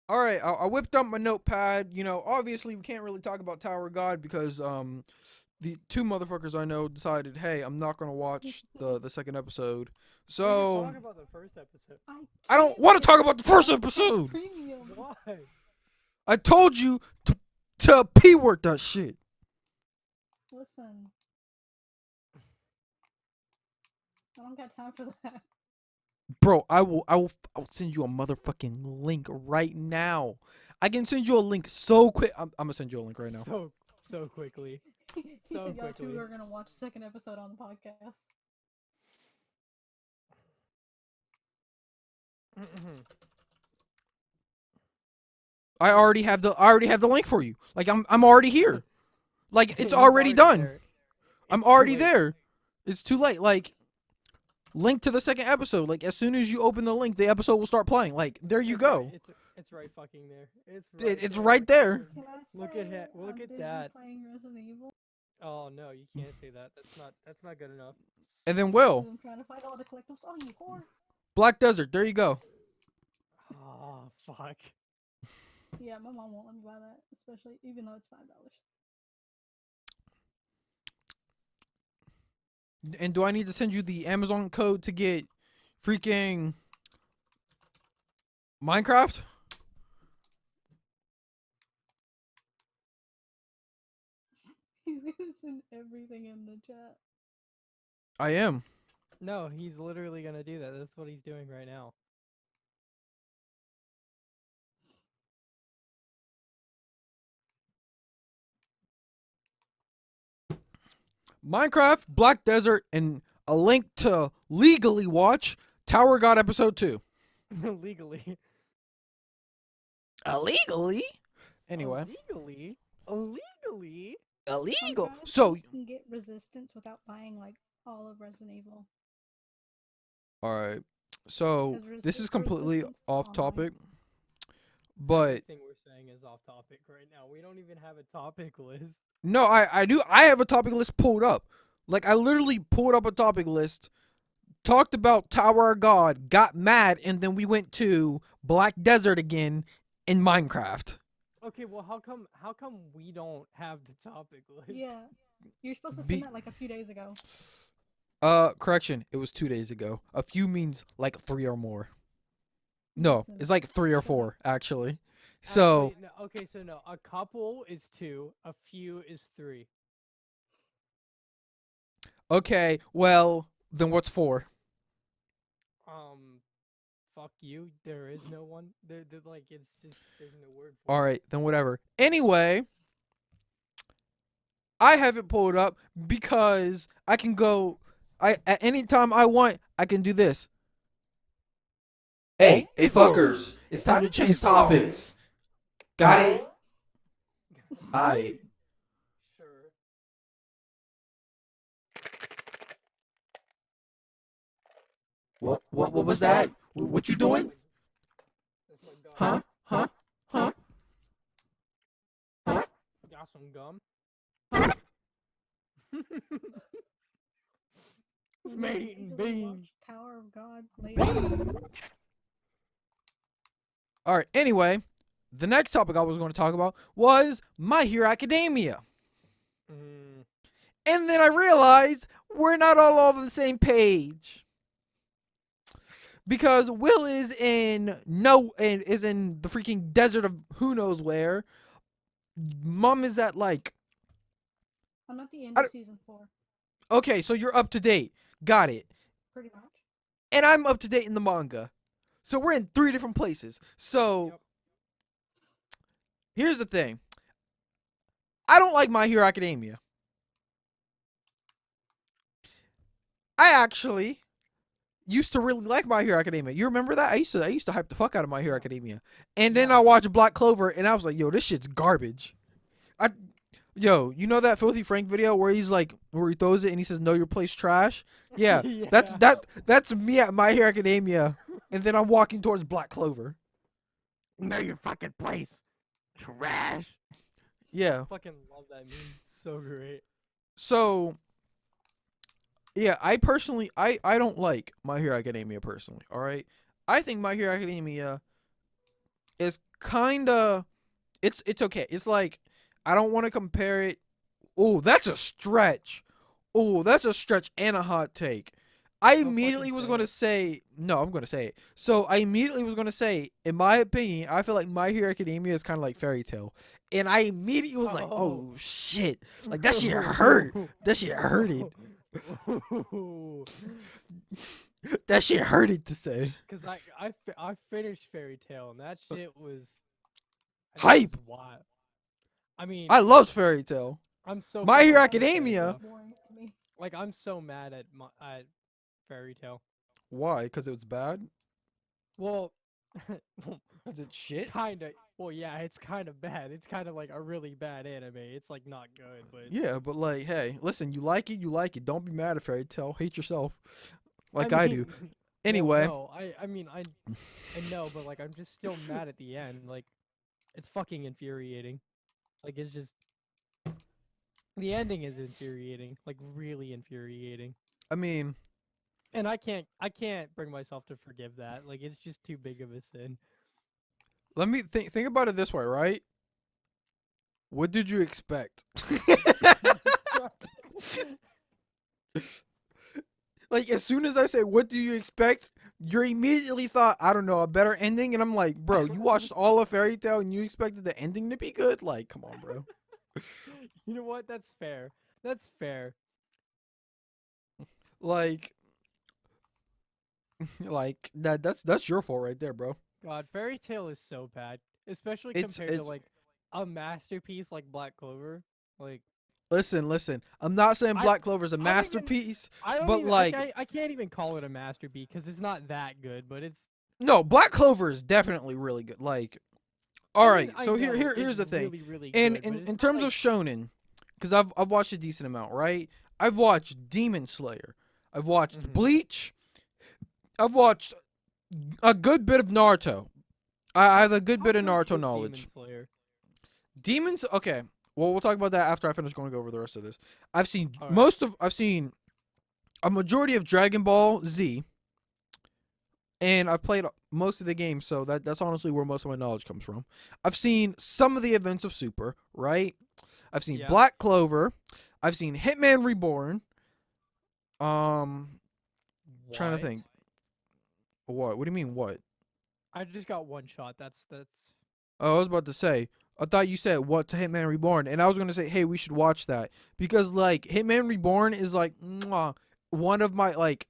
All right, I whipped up my notepad. You know, obviously we can't really talk about Tower of God because the two motherfuckers I know decided, hey, I'm not gonna watch the second episode. We So can talk about the first episode. I don't want to talk about the first episode. Premium. Why? I told you to p-word that shit. Listen. I don't got time for that. Bro, I'll send you a motherfucking link right now. I can send you a link so quick. I'm gonna send you a link right now. So quickly. He So said y'all quickly. two are gonna watch the second episode on the podcast. I already have the link for you. Like I'm already here. Like it's He's already done. there. I'm It's too already late. there. It's too late. Like link to the second episode. Like as soon as you open the link, the episode will start playing. Like there you It's go. Right, it's right fucking there. It's right there. Can I say Look at look I'm at busy that. playing Resident Evil? Oh no, you can't say that. That's not good enough. And then Will, I'm trying to find all the collectibles. Oh, you whore. Black Desert. There you go. Oh fuck. Yeah, my mom won't let me buy that, especially even though it's $5. And do I need to send you the Amazon code to get freaking Minecraft? He's gonna send everything in the chat. I am. No, he's literally gonna do that. That's what he's doing right now. Minecraft, Black Desert, and a link to legally watch Tower God episode 2. Legally. Illegally? Anyway, Illegally. Illegally. illegal. Sometimes So, you can get resistance without buying like all of Resident Evil. all right. So, Because this is completely resistance is off online. topic, but Everything we're saying is off topic right now. We don't even have a topic list. no, I do. I have a topic list pulled up. Like, I literally pulled up a topic list, talked about Tower of God, got mad, and then we went to Black Desert again in Minecraft. Okay, well how come we don't have the topic list? Yeah. You're supposed to Be- send that like a few days ago. Correction. It was 2 days ago. A few means like 3 or more. No, Listen, it's like 3 or shut up. 4 actually. So Actually, no, okay, so no, a couple is 2, a few is 3. okay, well then what's 4? Fuck you. There is no one. Like it's just there's no word for All it. right, then whatever. Anyway, I have it pulled up because I can go. At any time I want, I can do this. Hey, fuckers! It's time to change topics. Got it? I. Sure. What was that? What you doing? That's my dog. Huh? Got some gum. It's Would made you eating legally beans. watch Tower of God later? All right. Anyway, the next topic I was going to talk about was My Hero Academia. Mm. And then I realized we're not all on the same page. Because Will is in the freaking desert of who knows where. Mom is at like, I'm at the end I of don't- season 4, okay, so you're up to date. Got it. pretty much. And I'm up to date in the manga. So we're in 3 different places. So Yep. here's the thing. I don't like My Hero Academia. I actually used to really like My Hero Academia. You remember that? I used to hype the fuck out of My Hero Academia. And then Yeah. I watched Black Clover and I was like, yo, this shit's garbage. Yo, you know that Filthy Frank video where he's like, where he throws it and he says, "Know your place, trash." Yeah, that's me at My Hero Academia, and then I'm walking towards Black Clover. Know your fucking place. Trash. Yeah. Fucking love that meme. It's so great. So, yeah, I personally, I don't like My Hero Academia personally. All right, I think My Hero Academia is kind of, it's okay. It's like I don't want to compare it. Oh, that's a stretch. Oh, that's a stretch and a hot take. I Don't immediately fucking was say going to it. say, no, I'm going to say it. So I immediately was going to say, in my opinion, I feel like My Hero Academia is kind of like Fairy Tale. And I immediately was like, oh shit. Like that shit hurt. That shit hurted. That shit hurted to say. Cause I finished Fairy Tale and that shit was Hype. Wild. I mean, I love Fairy Tale. I'm so My fucking Hero mad at Fairy Academia. Tail. Boring to me. Like I'm so mad at Fairy Tale. Why? Because it was bad? Well, Because it's shit? kinda. Well, yeah, it's kind of bad. It's kind of like a really bad anime. It's like not good, but Yeah, but like, hey, listen, you like it, you like it. Don't be mad at Fairy Tale. Hate yourself. Like I I mean, do. well, Anyway. no, I mean, I know, but like I'm just still mad at the end. Like it's fucking infuriating. Like it's just the ending is infuriating. Like really infuriating. I mean, And I can't bring myself to forgive that. Like it's just too big of a sin. let me think about it this way, right? What did you expect? Like, as soon as I say, what do you expect? You immediately thought, I don't know, a better ending. And I'm like, bro, you watched all of Fairy Tale and you expected the ending to be good? Like, come on, bro. You know what? That's fair. That's fair. Like, that's your fault right there, bro. God, Fairy Tale is so bad, especially It's compared to it's like a masterpiece like Black Clover. Like listen. I'm not saying I- Black Clover's a I don't even- masterpiece, I don't but even, like, I can't even call it a masterpiece because it's not that good. But it's no, Black Clover is definitely really good. Like, all I mean, right, I so know here's it's the thing. Really, really And good, but it's in not terms like, of shonen, because I've watched a decent amount, right? I've watched Demon Slayer. I've watched Mhm. Bleach. I've watched a good bit of Naruto. I have a good bit of how good Naruto is knowledge. Demon Slayer? Demons, okay. Well, we'll talk about that after I finish going over the rest of this. I've seen Alright. I've seen a majority of Dragon Ball Z, and I've played most of the games, so that's honestly where most of my knowledge comes from. I've seen some of the events of Super, right? I've seen Yeah. Black Clover. I've seen Hitman Reborn. Trying to What? think. What? What do you mean what? I just got one shot. That's Oh, I was about to say. I thought you said what to Hitman Reborn, and I was gonna say, hey, we should watch that because like Hitman Reborn is like one of my like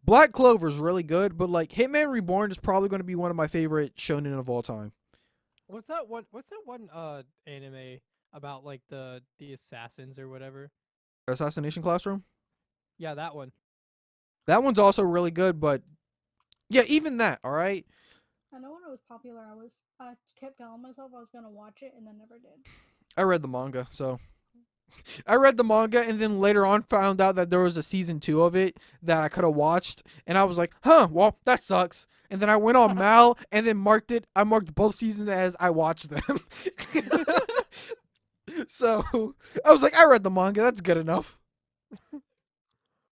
Black Clover's really good, but like Hitman Reborn is probably gonna be one of my favorite shonen of all time. What's that one? What's that one anime about like the assassins or whatever? Assassination Classroom. Yeah, that one. That one's also really good, but yeah, even that. All right. I know when it was popular, I kept telling myself I was gonna watch it and then never did. I read the manga, so I read the manga and then later on found out that there was a season 2 of it that I could have watched, and I was like, huh, well, that sucks. And then I went on Mal and then marked it. I marked both seasons as I watched them. So I was like, I read the manga. That's good enough.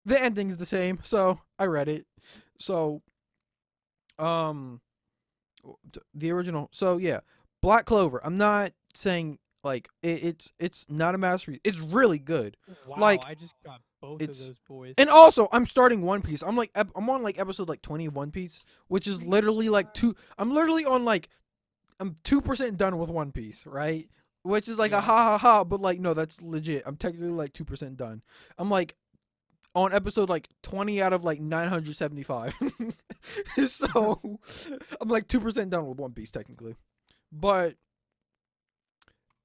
The ending's the same, so I read it. So, um, the original. So yeah, Black Clover. I'm not saying like it's not a masterpiece. It's really good. Wow, Like I just got both of it's those boys. and also I'm starting One Piece. I'm like I'm on like episode like 20 of One Piece, which is literally like two. I'm literally on like I'm 2% done with One Piece, right? Which is like a Yeah. ha ha ha, but like no, that's legit. I'm technically like 2% done. I'm like on episode like 20 out of like 975. So I'm like 2% done with One Piece technically. But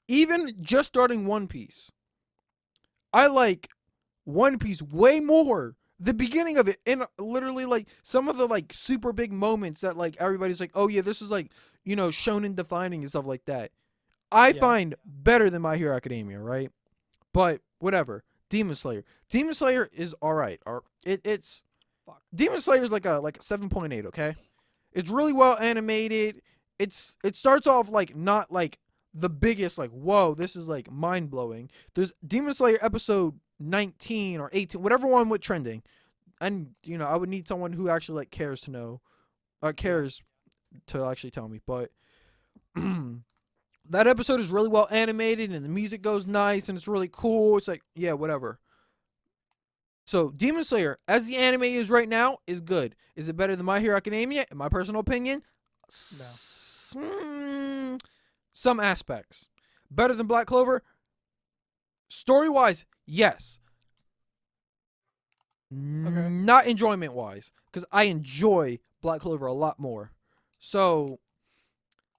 even just starting One Piece, I like One Piece way more. The beginning of it, and literally like some of the like super big moments that like everybody's like, oh yeah, this is like, shonen defining and stuff like that. I Yeah. find better than My Hero Academia, right? But whatever. Demon Slayer. Demon Slayer is alright. It's Fuck. Demon Slayer is like a 7.8, okay? It's really well animated. It starts off like not like the biggest like whoa, this is like mind blowing. There's Demon Slayer episode 19 or 18, whatever one with trending. And I would need someone who actually like cares to know, cares to actually tell me. But that episode is really well animated and the music goes nice and it's really cool. It's like, yeah, whatever. So Demon Slayer, as the anime is right now, is good. Is it better than My Hero Academia? In my personal opinion, some aspects. Better than Black Clover? Story wise, yes. Okay. Not enjoyment wise, because I enjoy Black Clover a lot more. So,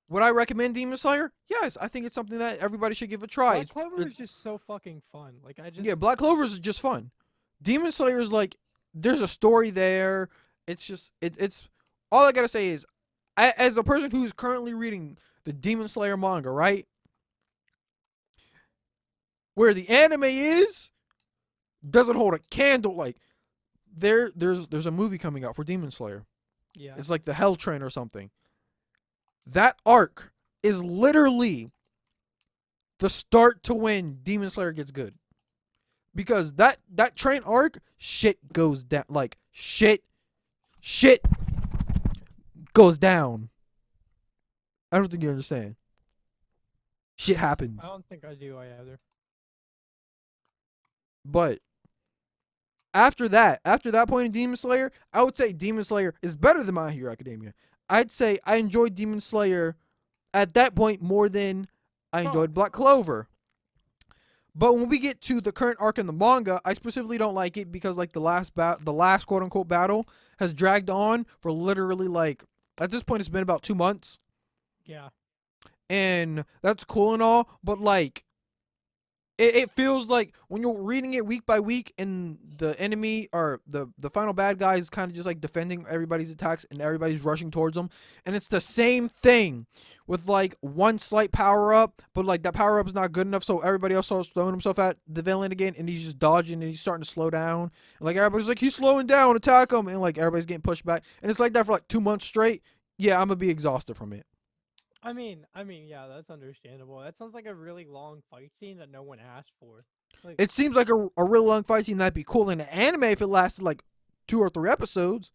would I recommend Demon Slayer? Yes, I think it's something that everybody should give a try. Black Clover is just so fucking fun. Like I just Yeah, Black Clover is just fun. Demon Slayer is like there's a story there. It's just it's all I gotta say is, as a person who's currently reading the Demon Slayer manga, right, where the anime is doesn't hold a candle. Like there's a movie coming out for Demon Slayer. yeah. It's like the Hell Train or something. That arc is literally the start to when Demon Slayer gets good. Because that train arc, shit goes down. Like shit goes down. I don't think you understand. Shit I happens. don't think I do either. But after that point in Demon Slayer, I would say Demon Slayer is better than My Hero Academia. I'd say I enjoyed Demon Slayer at that point more than I enjoyed Black Clover. But when we get to the current arc in the manga, I specifically don't like it because like the last quote unquote battle has dragged on for literally like at this point it's been about 2 months. Yeah. And that's cool and all, but like it feels like when you're reading it week by week and the enemy or the final bad guy is kind of just like defending everybody's attacks and everybody's rushing towards them, and it's the same thing with like one slight power up, but like that power up is not good enough, so everybody else starts throwing himself at the villain again and he's just dodging and he's starting to slow down, and like everybody's like he's slowing down, attack him, and like everybody's getting pushed back, and it's like that for like 2 months straight. Yeah, I'm gonna be exhausted from it. I mean, yeah, that's understandable. That sounds like a really long fight scene that no one asked for. Like, It seems like a real long fight scene that'd be cool in an anime if it lasted like 2 or 3 episodes.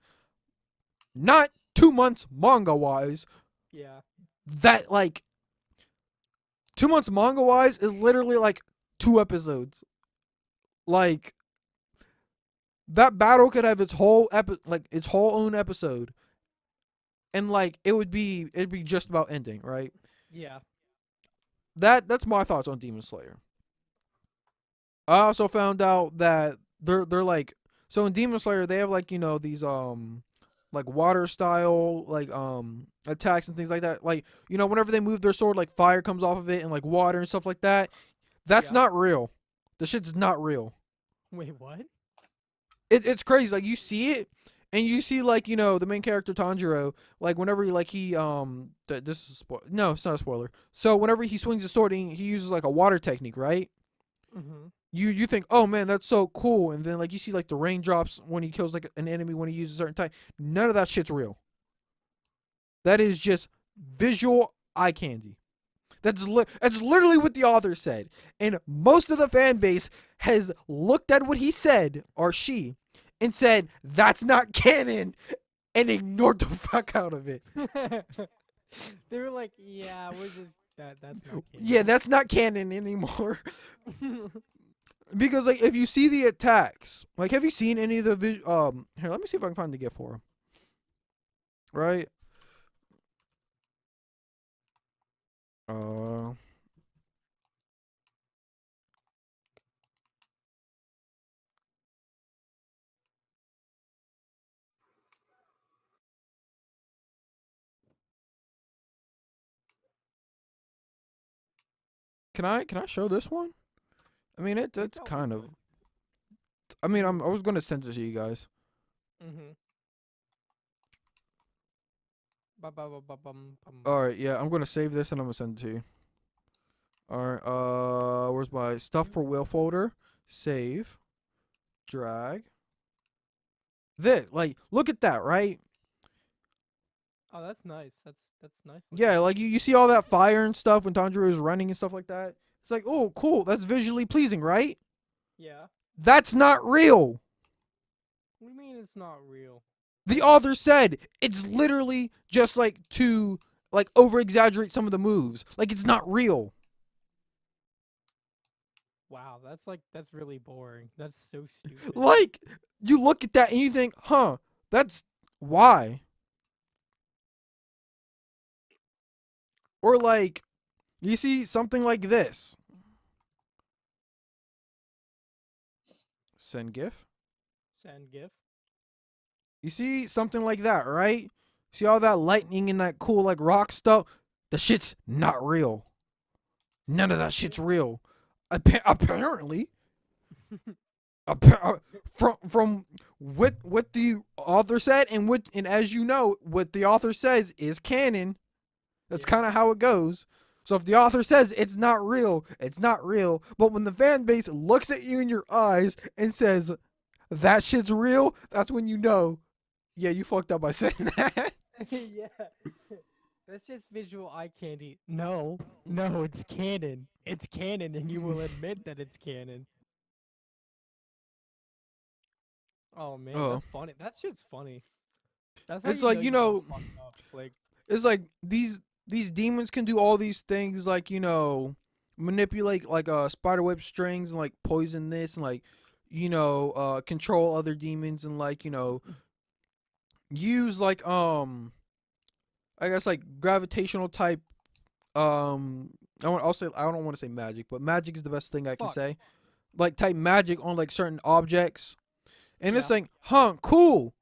Not 2 months manga wise. yeah, That like 2 months manga wise is literally like 2 episodes. Like that battle could have its whole its whole own episode. And like it'd be just about ending, right? yeah, That's my thoughts on Demon Slayer. I also found out that they're like so in Demon Slayer they have like these like water style like attacks and things like that. Like whenever they move their sword, like fire comes off of it and like water and stuff like that. That's Yeah. not real. The shit's not real. Wait, what? It's crazy. Like you see it, and you see like the main character Tanjiro. Like whenever this is no, it's not a spoiler. So whenever he swings his sword, he uses like a water technique, right? Mm-hmm. You think, oh man, that's so cool, and then like you see like the raindrops when he kills like an enemy when he uses a certain type. None of that shit's real. That is just visual eye candy. That's literally what the author said, and most of the fan base has looked at what he said or she, and said that's not canon, and ignored the fuck out of it. They were like, yeah, we're just that's not Yeah, that's not canon anymore. canon. Because like if you see the attacks, like have you seen any of the here, let me see if I can find the GIF for him. Right? Uh can I show this one? I mean You it's probably kind of could. I mean I Mm. was gonna send it to you guys. Mhm. Ba-ba-ba-ba-bum-bum. Alright, yeah, I'm gonna save this and I'm gonna send it to you. Alright, where's my stuff for will folder? Save. Drag. This, like, look at that, right? Oh, that's nice. That's nice looking. Yeah, like you see all that fire and stuff when Tanjiro is running and stuff like that. It's like, oh, cool. That's visually pleasing, right? Yeah. That's not real. What do you mean it's not real? The author said it's literally just like to like over exaggerate some of the moves. Like it's not real. Wow, that's really boring. That's so stupid. Like you look at that and you think, huh, that's why. Or like you see something like this. Send GIF. Send GIF. You see something like that, right? See all that lightning and that cool like rock stuff? The shit's not real. None of that shit's real. Apparently, from what the author said and as you know, what the author says is canon. That's Yeah. kind of how it goes. So if the author says it's not real, it's not real. But when the fan base looks at you in your eyes and says that shit's real, that's when you know, yeah, you fucked up by saying that. Yeah. That's just visual eye candy. No, no, it's canon. It's canon, and you will admit that it's canon. Oh man, Oh, that's funny. That shit's funny. That's how it's you know like you got fucked up. Like, it's like these demons can do all these things, like manipulate like spiderweb strings and like poison this and like control other demons and like use like I guess like gravitational type I don't want to say magic, but magic is the best thing I can fuck. say. Like type magic on like certain objects. And it's Yeah. like, huh, cool.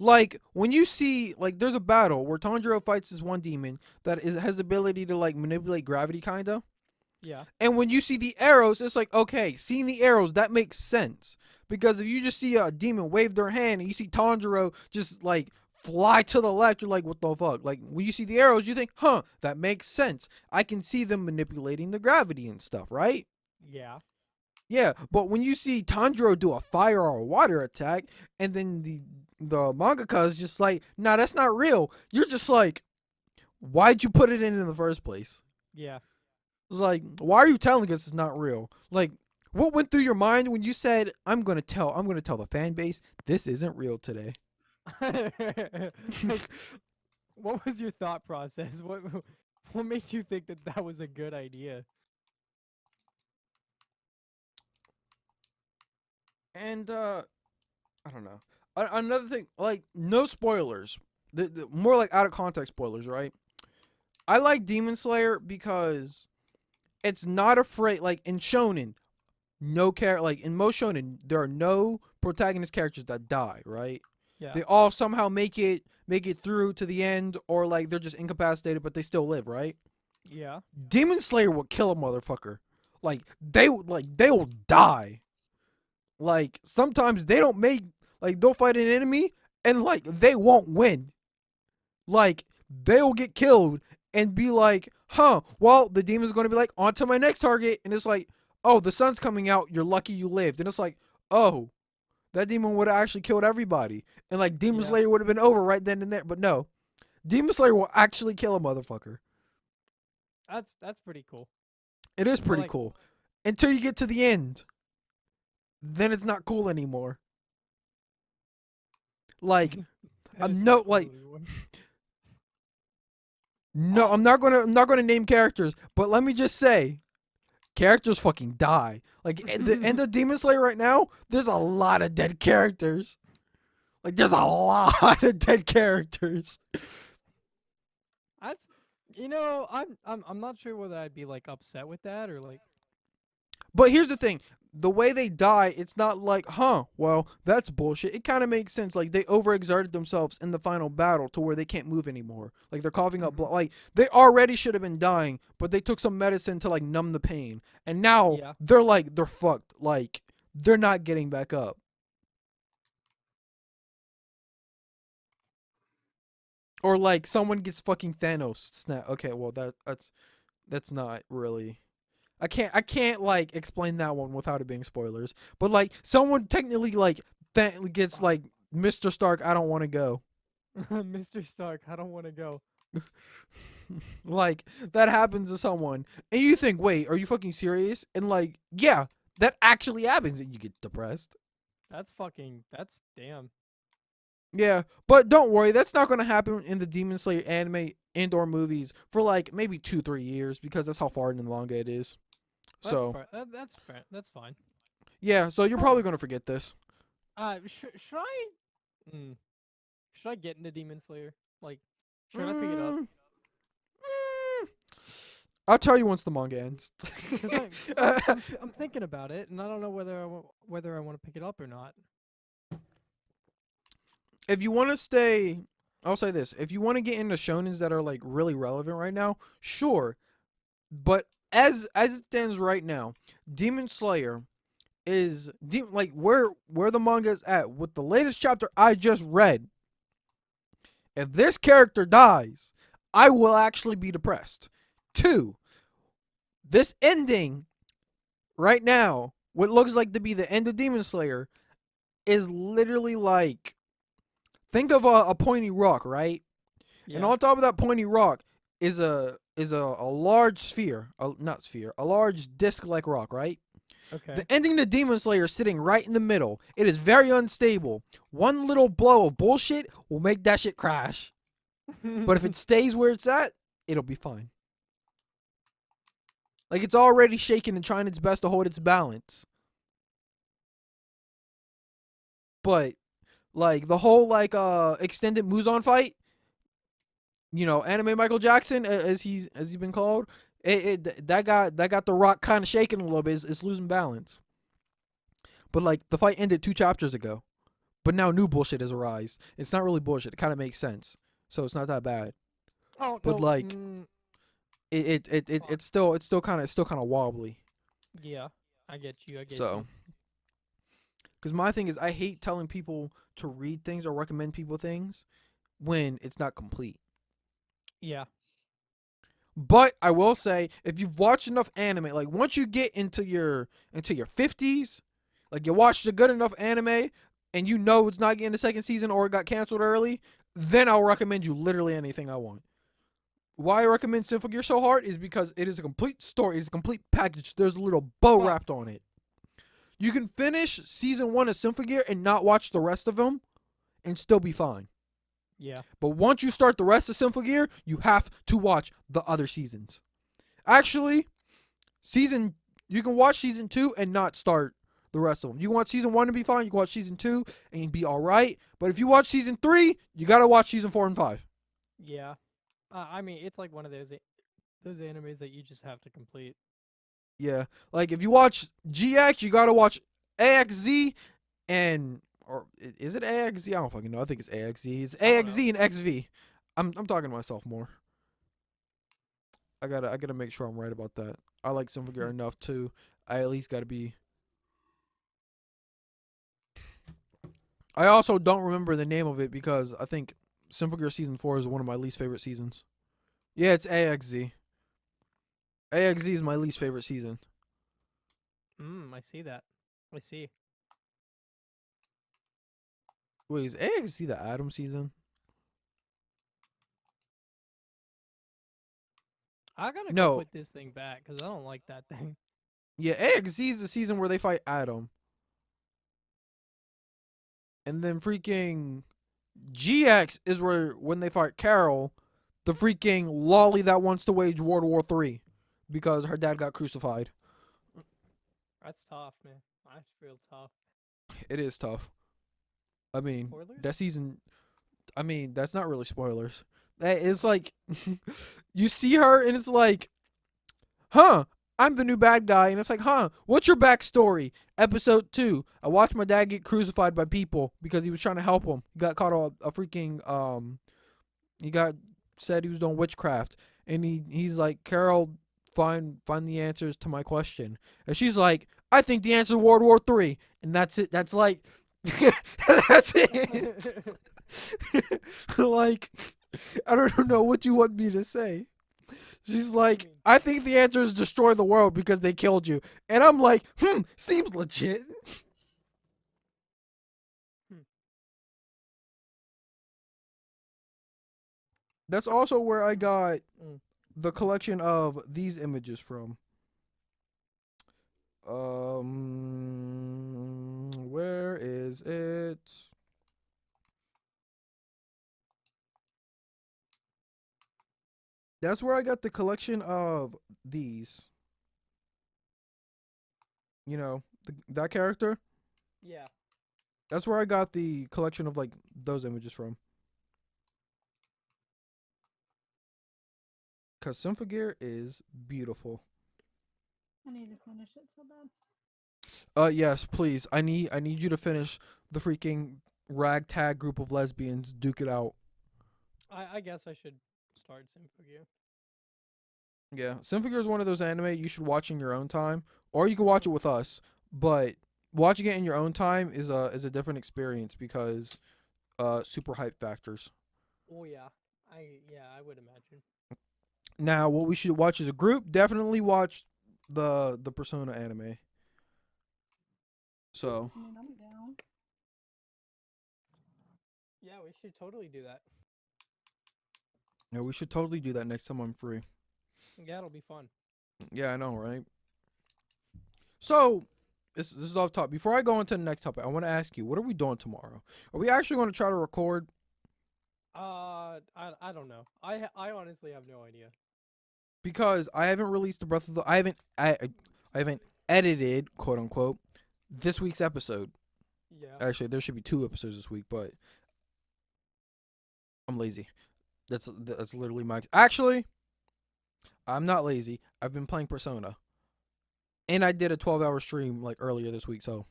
Like when you see like there's a battle where Tanjiro fights this one demon has the ability to like manipulate gravity kinda. Yeah. And when you see the arrows, it's like, okay, seeing the arrows, that makes sense. Because if you just see a demon wave their hand and you see Tanjiro just like fly to the left, you're like, what the fuck? Like when you see the arrows, you think, huh, that makes sense. I can see them manipulating the gravity and stuff, right? Yeah. Yeah, but when you see Tanjiro do a fire or a water attack, and then the mangaka is just like, nah, that's not real. You're just like, why'd you put it in the first place? Yeah. It's like, why are you telling us it's not real? Like, what went through your mind when you said, I'm gonna tell the fan base this isn't real today? Like, what was your thought process? What made you think that that was a good idea? And I don't know. Another thing, like, no spoilers. The more like out of context spoilers, right? I like Demon Slayer because it's not afraid. Like in shonen, like in most shonen, there are no protagonist characters that die, right? Yeah. They all somehow make it through to the end, or like they're just incapacitated but they still live, right? Yeah. Demon Slayer will kill a motherfucker. Like they'll die. Like sometimes they don't make like they'll fight an enemy and like they won't win. Like they'll get killed and be like, huh, well, the demon's gonna be like, on to my next target, and it's like, oh, the sun's coming out, you're lucky you lived. And it's like, oh, that demon would have actually killed everybody. And like Demon Yeah. Slayer would have been over right then and there. But no. Demon Slayer will actually kill a motherfucker. That's pretty cool. It is But pretty like, cool until you get to the end. Then it's not cool anymore. Like then it's no, not cool like anymore. no, Oh, I'm not gonna name characters, but let me just say, characters fucking die. Like at the end of Demon Slayer right now, there's a lot of dead characters. Like there's a lot of dead characters. that's I'm not sure whether I'd be like upset with that or like. But here's the thing. The way they die, it's not like, well, that's bullshit. It kind of makes sense. Like, they overexerted themselves in the final battle to where they can't move anymore. Like, they're coughing up blood. Like, they already should have been dying, but they took some medicine to, like, numb the pain. And now Yeah. they're fucked. Like, they're not getting back up. Or, like, someone gets fucking Thanos snap. Okay, well, that's not really. I can't like explain that one without it being spoilers. But like someone technically like gets like Mr. Stark, I don't want to go. Mr. Stark, I don't want to go. Like that happens to someone and you think, "Wait, are you fucking serious?" And like, yeah, that actually happens and you get depressed. That's damn. Yeah, but don't worry, that's not going to happen in the Demon Slayer anime and or movies for like maybe 2-3 years because that's how far in the manga it is. That's So, fair. That's fair. That's fine. yeah, so you're probably going to forget this. Should I? Mm, should I get into Demon Slayer? Like, should I pick it up? Mm, mm, I'll tell you once the manga ends. I'm thinking about it, and I don't know whether I want to pick it up or not. If you want to stay, I'll say this: if you want to get into shonens that are like really relevant right now, sure. But as it stands right now, Demon Slayer is like where the manga is at with the latest chapter I just read. If this character dies, I will actually be depressed. Two, this ending right now, what looks like to be the end of Demon Slayer, is literally like think of a pointy rock, right? And Yeah. on top of that pointy rock is a large sphere, not sphere, a large disc-like rock, right? Okay. The ending to Demon Slayer is sitting right in the middle. It is very unstable. One little blow of bullshit will make that shit crash. But if it stays where it's at, it'll be fine. Like it's already shaking and trying its best to hold its balance. But like the whole like extended Muzan fight, anime Michael Jackson as he's been called, that got the rock kind of shaking a little bit. It's losing balance. But like the fight ended 2 chapters ago, but now new bullshit has arisen. It's not really bullshit. It kind of makes sense, so it's not that bad. Oh But no. like it's still kind of wobbly. Yeah. I get you. I get So you. because my thing is I hate telling people to read things or recommend people things when it's not complete. Yeah. But I will say, if you've watched enough anime, like once you get into your 50s, like you watched a good enough anime and you know it's not getting a second season or it got canceled early, then I'll recommend you literally anything I want. Why I recommend Symphogear so hard is because it is a complete story, it's a complete package. There's a little bow But wrapped on it. You can finish season 1 of Symphogear and not watch the rest of them and still be fine. yeah. But once you start the rest of Symphogear, you have to watch the other seasons. Actually, you can watch season 2 and not start the rest of them. You can watch season 1 and be fine. You can watch season 2 and be all right. But if you watch season 3, you gotta watch season 4 and 5. Yeah. I mean, it's like one of those animes that you just have to complete. Yeah, like if you watch GX, you gotta watch AXZ and or is it AXZ? I don't fucking know. I think it's AXZ. It's I don't know. AXZ and XV. I'm talking to myself more. I gotta make sure I'm right about that. I like Symphogear enough too. I at least gotta be. I also don't remember the name of it because I think Symphogear season 4 is one of my least favorite seasons. Yeah, it's AXZ. AXZ is my least favorite season. I see that. I see. Wait, is AXZ the Atom season? I gotta go No, put this thing back because I don't like that thing. yeah, AXZ is the season where they fight Adam, and then freaking GX is where when they fight Carol, the freaking lolly that wants to wage World War III because her dad got crucified. That's tough, man. That's real tough. It is tough. I mean, Spoilers? that season. I mean, that's not really spoilers. That it's like you see her and it's like, huh? I'm the new bad guy, and it's like, huh? What's your backstory? Episode 2. I watched my dad get crucified by people because he was trying to help him. He got caught a freaking He got said he was doing witchcraft, and he's like, Carol, find the answers to my question, and she's like, I think the answer is World War III, and that's it. That's like, that's it. Like, I don't know what you want me to say. She's like, mean- I think the answer is destroy the world because they killed you, and I'm like, seems legit. Hmm. That's also where I got Mm. the collection of these images from. Where is it? That's where I got the collection of these. You know, that character. Yeah. That's where I got the collection of like those images from. Cause Symphogear is beautiful. I need to finish it so bad. Yes, please. I need you to finish the freaking ragtag group of lesbians duke it out. I guess I should start Symphogear. Yeah, Symphogear is one of those anime you should watch in your own time, or you can watch it with us. But watching it in your own time is a different experience because super hype factors. Oh yeah. I would imagine. Now, what we should watch as a group, definitely watch the Persona anime. So I mean, I'm down. Yeah, we should totally do that. yeah, we should totally do that next time I'm free. Yeah, it'll be fun. Yeah, I know, right? So this is off top. Before I go into the next topic, I want to ask you, what are we doing tomorrow? Are we actually going to try to record? I don't know. I honestly have no idea. Because I haven't released the Breath of the I haven't edited, quote unquote, this week's episode. Yeah. Actually, there should be 2 episodes this week, but I'm lazy. That's literally my actually. I'm not lazy. I've been playing Persona, and I did a 12-hour stream like earlier this week, so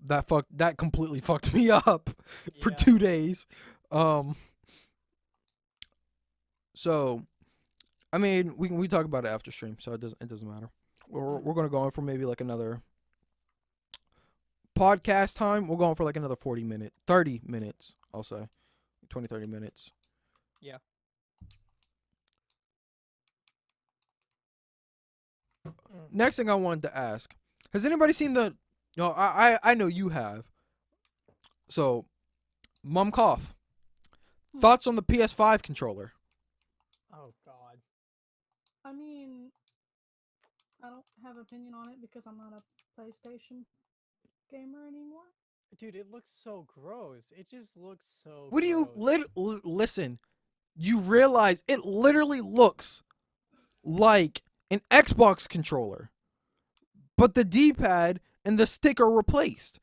that completely fucked me up for Yeah. 2 days. Um, so I mean, we talk about it after stream, so it doesn't matter. We're gonna go on for maybe like another podcast time. We're going for like another 30 minutes. I'll say 20, 30 minutes. Yeah. Mm. Next thing I wanted to ask: has anybody seen the? No, I know you have. So, Mum Cough. Thoughts on the PS5 controller? Oh God. I mean, I don't have opinion on it because I'm not a PlayStation gamer anymore. Dude, it looks so gross. It just looks so What do you gross. listen? You realize it literally looks like an Xbox controller, but the D-pad and the stick are replaced.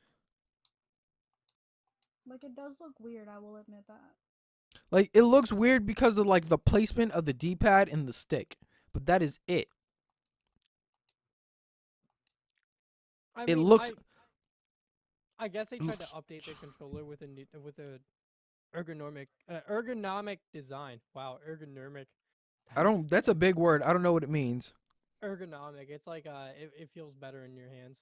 Like, it does look weird, I will admit that. Like it looks weird because of like the placement of the D-pad and the stick, but that is it. I It mean, looks I guess they tried to update the controller with a ergonomic design. Wow, ergonomic. I That's don't. That's a big word. I don't know what it means. ergonomic. It's like it feels better in your hands.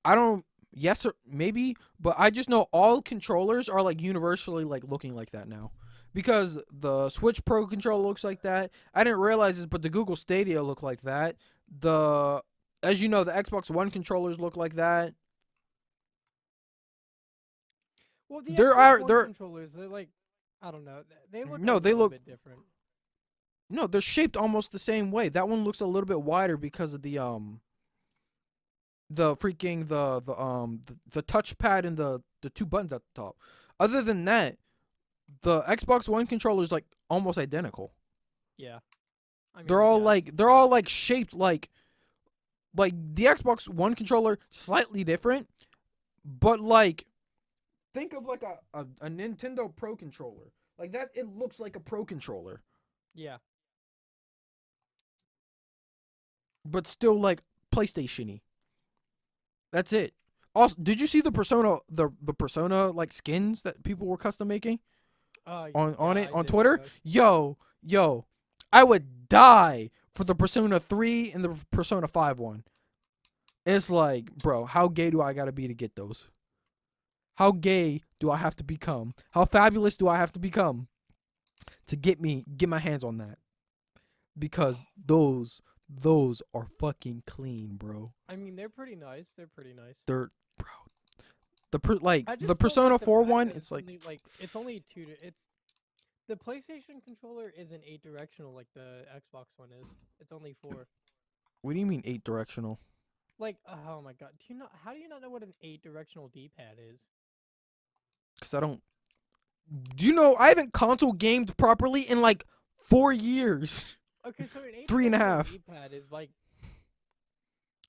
I don't. Yes or maybe, but I just know all controllers are like universally like looking like that now, because the Switch Pro controller looks like that. I didn't realize this, but the Google Stadia look like that. The As you know, the Xbox One controllers look like that. Well, the There Xbox are One there controllers, they're like, I don't know, they look a no they little look bit different. No, they're shaped almost the same way. That one looks a little bit wider because of the freaking the touchpad and the two buttons at the top. Other than that, the Xbox One controller is like almost identical. Yeah. I mean, They're I all guess. like they're all like shaped like the Xbox One controller slightly different, but like think of like a Nintendo Pro controller. Like that it looks like a Pro controller, Yeah. but still like PlayStation-y. That's it. Also, did you see the Persona the Persona like skins that people were custom making on Yeah, it I on did see Twitter? those. Yo, I would die for the Persona 3 and the Persona 5 one. It's like, bro, how gay do I gotta be to get those? How gay do I have to become? How fabulous do I have to become to get my hands on that? Because those are fucking clean, bro. I mean, they're pretty nice. They're pretty nice. They're bro. I The just don't Persona like the 4 fact one, that it's like it's only two. It's the PlayStation controller isn't 8 directional like the Xbox one is. It's only 4. what do you mean 8 directional? Like, oh my god, do you not? How do you not know what an 8 directional D-pad is? Cause I don't. Do you know I haven't console gamed properly in like 4 years, Okay, so an 8 three and a directional half. D-pad is like,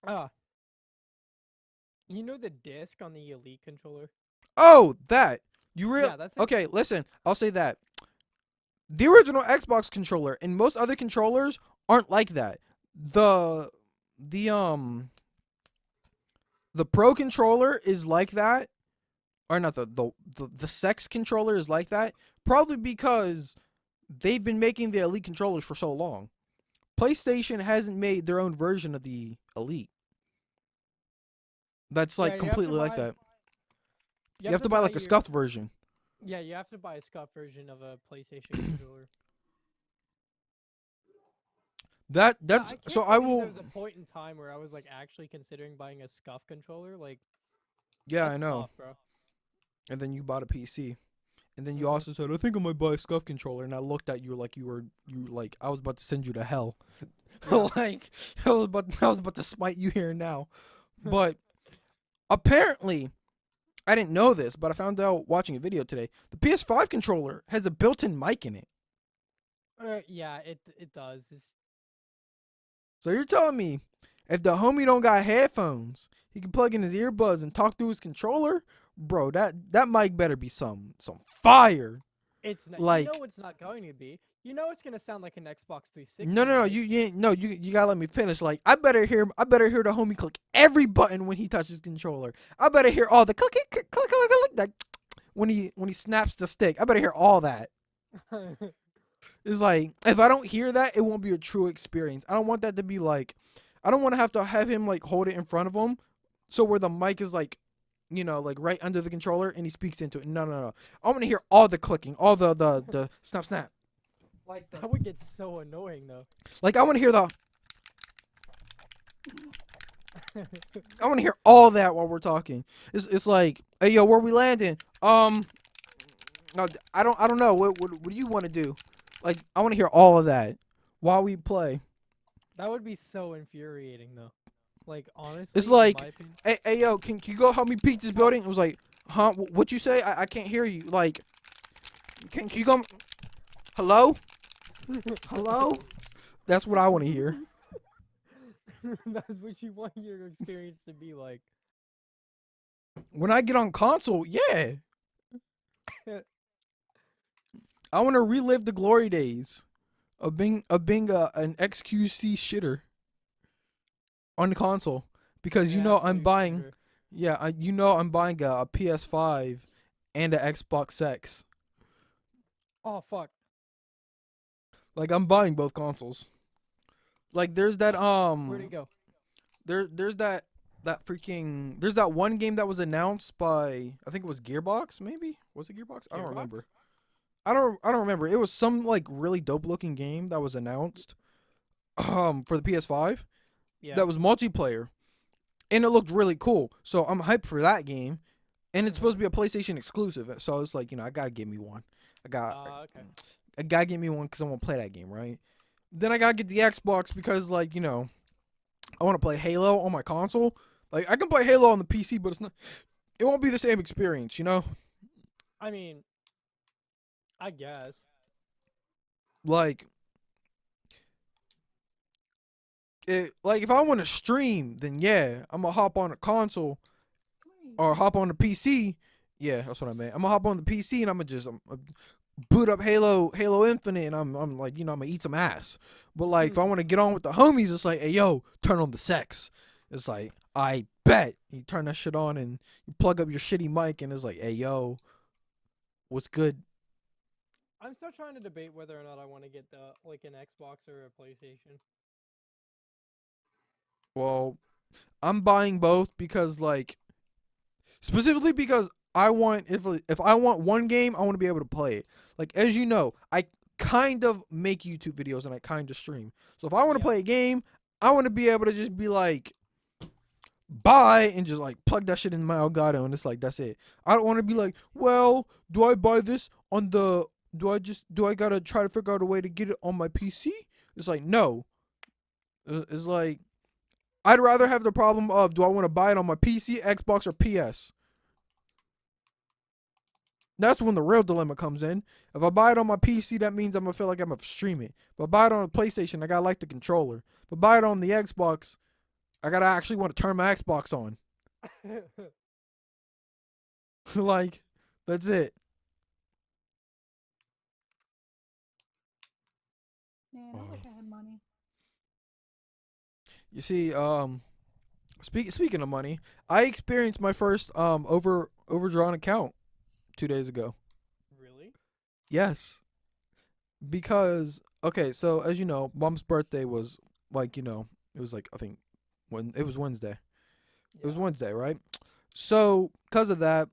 ah, you know the disc on the Elite controller? Oh, that you real Yeah, that's okay? Listen, I'll say that the original Xbox controller and most other controllers aren't like that. The the um the Pro controller is like that, or not the sex controller is like that. Probably because they've been making the Elite controllers for so long. PlayStation hasn't made their own version of the Elite. That's yeah. like completely like that. You You have have to to buy buy like a your scuffed version. yeah. You have to buy a scuff version of a PlayStation controller. Yeah, That's I so can't I believe there will. was a point in time where I was like actually considering buying a scuff controller. Like Yeah, I that's know. tough, bro. And then you bought a PC. And then you Hmm. also said, I think I might buy a scuff controller. And I looked at you like you like I was about to send you to hell. Yeah. Like I was about to smite you here and now. But apparently I didn't know this, but I found out watching a video today. The PS5 controller has a built-in mic in it. Yeah, it does. So you're telling me if the homie don't got headphones, he can plug in his earbuds and talk through his controller? Bro, that mic better be some fire. It's not. You Like know it's not going to be. You know it's gonna sound like an Xbox 360, no, right? you gotta let me finish. Like I better hear the homie click every button when he touches controller. I better hear all the click click click click click that when he snaps the stick. I better hear all that. It's like if I don't hear that, it won't be a true experience. I don't want that to be like I don't want to have him like hold it in front of him, so where the mic is like, like right under the controller and he speaks into it. No, no, no. I want to hear all the clicking, all the snap snap. Like That would get so annoying though. I want to hear I want to hear all that while we're talking. It's like, hey yo, where we landing? No, I don't know. What do you want to do? Like I want to hear all of that while we play. That would be so infuriating though. Like honestly, It's in my like, opinion. hey yo, can you go help me peek this building? It was like, huh? What you say? I can't hear you. Like, can you go? Hello? Hello? That's what I want to hear. That's what you want your experience to be like. When I get on console, yeah. I want to relive the glory days of being an XQC shitter on the console because An I'm absolute buying, shooter. yeah, I'm buying a PS5 and a Xbox X. Oh fuck. Like I'm buying both consoles. Like there's that Where'd it go? there's there's that one game that was announced by I think it was Gearbox, maybe? Was it Gearbox? I don't Gearbox? remember. I don't remember. It was some like really dope looking game that was announced for the PS5 Yeah. that was multiplayer and it looked really cool. So I'm hyped for that game and it's supposed to be a PlayStation exclusive. So it's like, I got to get me one. Okay. I got to get me one cuz I want to play that game, right? then I gotta get the Xbox because like I want to play Halo on my console. Like I can play Halo on the PC, but it won't be the same experience, I mean, I guess. Like like if I want to stream, then yeah, I'm gonna hop on a console Wait, or hop on the PC. Yeah, that's what I meant. I'm gonna hop on the PC and boot up Halo Infinite, and I'm like, I'm gonna eat some ass. But like, if I want to get on with the homies, it's like, hey yo, turn on the sex. It's like, I bet you turn that shit on and you plug up your shitty mic, and it's like, hey yo, what's good? I'm still trying to debate whether or not I want to get like an Xbox or a PlayStation. Well, I'm buying both because like, specifically because I want if I want one game, I want to be able to play it. Like as you know, I kind of make YouTube videos and I kind of stream. So if I want to Yeah. play a game, I want to be able to just be like buy and just like plug that shit in my Elgato and it's like that's it. I don't want to be like, well, do I buy this on the do I gotta try to figure out a way to get it on my PC? It's like no. It's like I'd rather have the problem of do I want to buy it on my PC, Xbox, or PS? That's when the real dilemma comes in. If I buy it on my PC, that means I'm gonna feel like I'm gonna stream it. If I buy it on a PlayStation, I gotta like the controller. If I buy it on the Xbox, I gotta actually want to turn my Xbox on. Like, that's it. man, I wish I had money. You see, speaking of money, I experienced my first overdrawn account 2 days ago. Really? Yes, because okay, so as you know, mom's birthday was like it was like I think when it was Wednesday. It was Yeah. Wednesday, right? So because of that,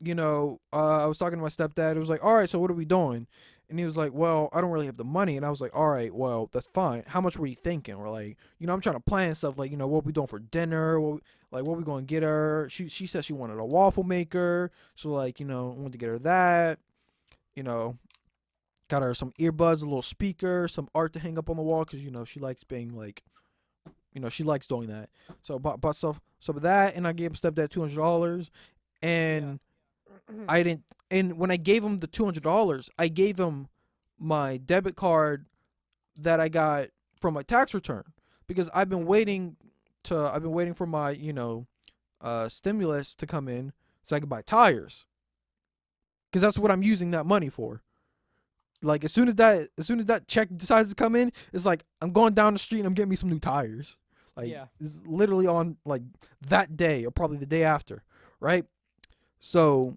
I was talking to my stepdad. It was like, all right, so what are we doing? And he was like, well, I don't really have the money. And I was like, all right, well, that's fine. How much were you thinking? We're like, I'm trying to plan stuff like, what we doing for dinner? What we going to get her? She said she wanted a waffle maker. So like, I wanted to get her that. You know, got her some earbuds, a little speaker, some art to hang up on the wall because, she likes being like, she likes doing that. So bought stuff, some of that. And I gave stepdad $200. And I didn't. And when I gave him the $200, I gave him my debit card that I got from my tax return because I've been waiting for my stimulus to come in so I could buy tires because that's what I'm using that money for. Like as soon as that check decides to come in, it's like I'm going down the street and I'm getting me some new tires. Like Yeah. it's literally on like that day or probably the day after, right? So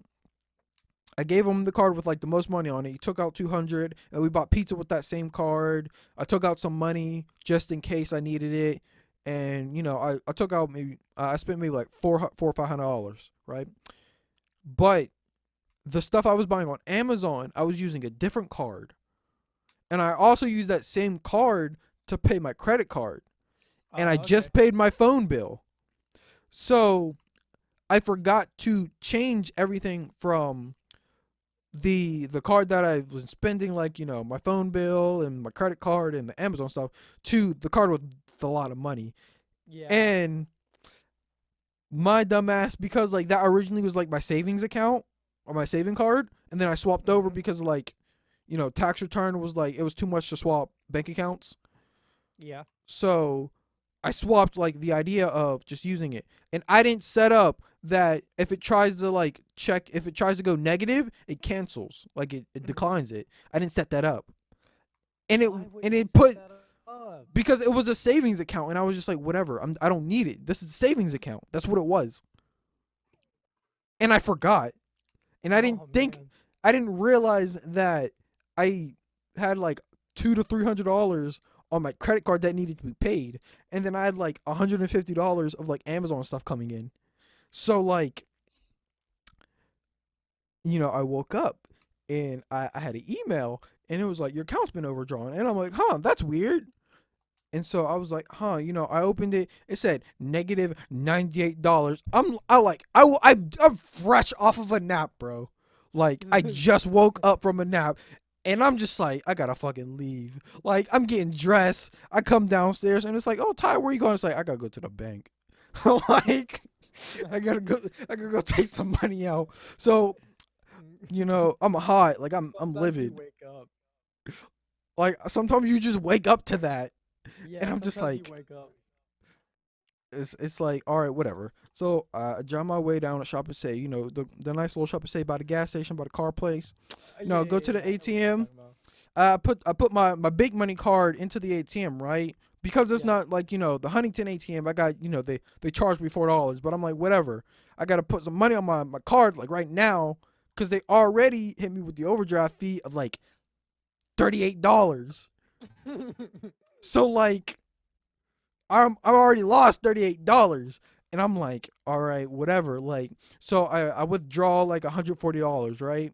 I gave him the card with like the most money on it. He took out 200, and we bought pizza with that same card. I took out some money just in case I needed it, and I took out maybe I spent maybe like four or $500, right? But the stuff I was buying on Amazon, I was using a different card, and I also used that same card to pay my credit card, and I Okay. just paid my phone bill. So I forgot to change everything from the card that I was spending, like my phone bill and my credit card and the Amazon stuff, to the card with a lot of money. Yeah. And my dumbass, because like that originally was like my savings account or my saving card, and then I swapped over because like tax return was like it was too much to swap bank accounts. Yeah. So I swapped like the idea of just using it. And I didn't set up that if it tries to like check, if it tries to go negative, it cancels. Like it declines it. I didn't set that up. And Why wouldn't you it set put that up? because it was a savings account and I was just like whatever. I don't need it. This is a savings account. That's what it was. And I forgot. And I didn't Oh, think man. I didn't realize that I had like $200 to $300 on my credit card that needed to be paid, and then I had like $150 of like Amazon stuff coming in. So like, I woke up and I had an email and it was like your account's been overdrawn, and I'm like, huh, that's weird. And so I was like, huh, I opened it. It said negative $98. I'm fresh off of a nap, bro. Like I just woke up from a nap. And I'm just like, I gotta fucking leave. Like, I'm getting dressed. I come downstairs and it's like, oh, Ty, where you going? It's like, I gotta go to the bank. Like, I gotta go take some money out. So, I'm hot. Like, I'm Sometimes you livid. wake up. Like, sometimes you just wake up to that. Yeah, And I'm just sometimes you like, wake up. it's like, all right, whatever. So I drive my way down to Shop and Say, the nice little Shop and Say by the gas station, by the car place. Yeah, Go yeah, to yeah. the I know what you're ATM. talking about. I put my big money card into the ATM, right? Because it's Yeah. not like, the Huntington ATM. I got, they charged me $4, but I'm like, whatever. I got to put some money on my card like right now because they already hit me with the overdraft fee of like $38. So like I already lost $38. And I'm like, all right, whatever. Like, so I withdraw like $140, right?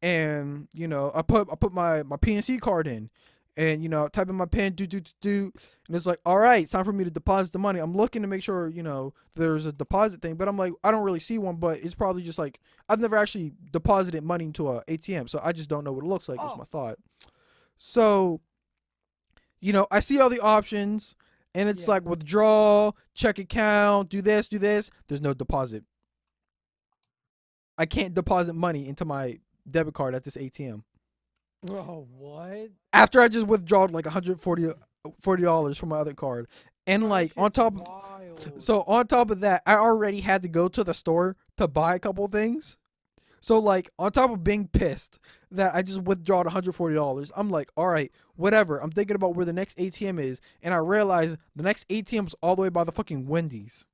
And I put my PNC card in, and type in my pin, do, and it's like, all right, it's time for me to deposit the money. I'm looking to make sure there's a deposit thing, but I'm like, I don't really see one, but it's probably just like I've never actually deposited money into a ATM, so I just don't know what it looks like. Was Oh. my thought. So I see all the options, and it's Yeah. like withdraw, check account, do this, do this. There's no deposit. I can't deposit money into my debit card at this ATM. Bro, what? After I just withdrawed like $140 from my other card. And Bro, that like on shit's top wild. so on top of that, I already had to go to the store to buy a couple things. So like on top of being pissed that I just withdrawed $140, I'm like, all right, whatever. I'm thinking about where the next ATM is, and I realize the next ATM is all the way by the fucking Wendy's,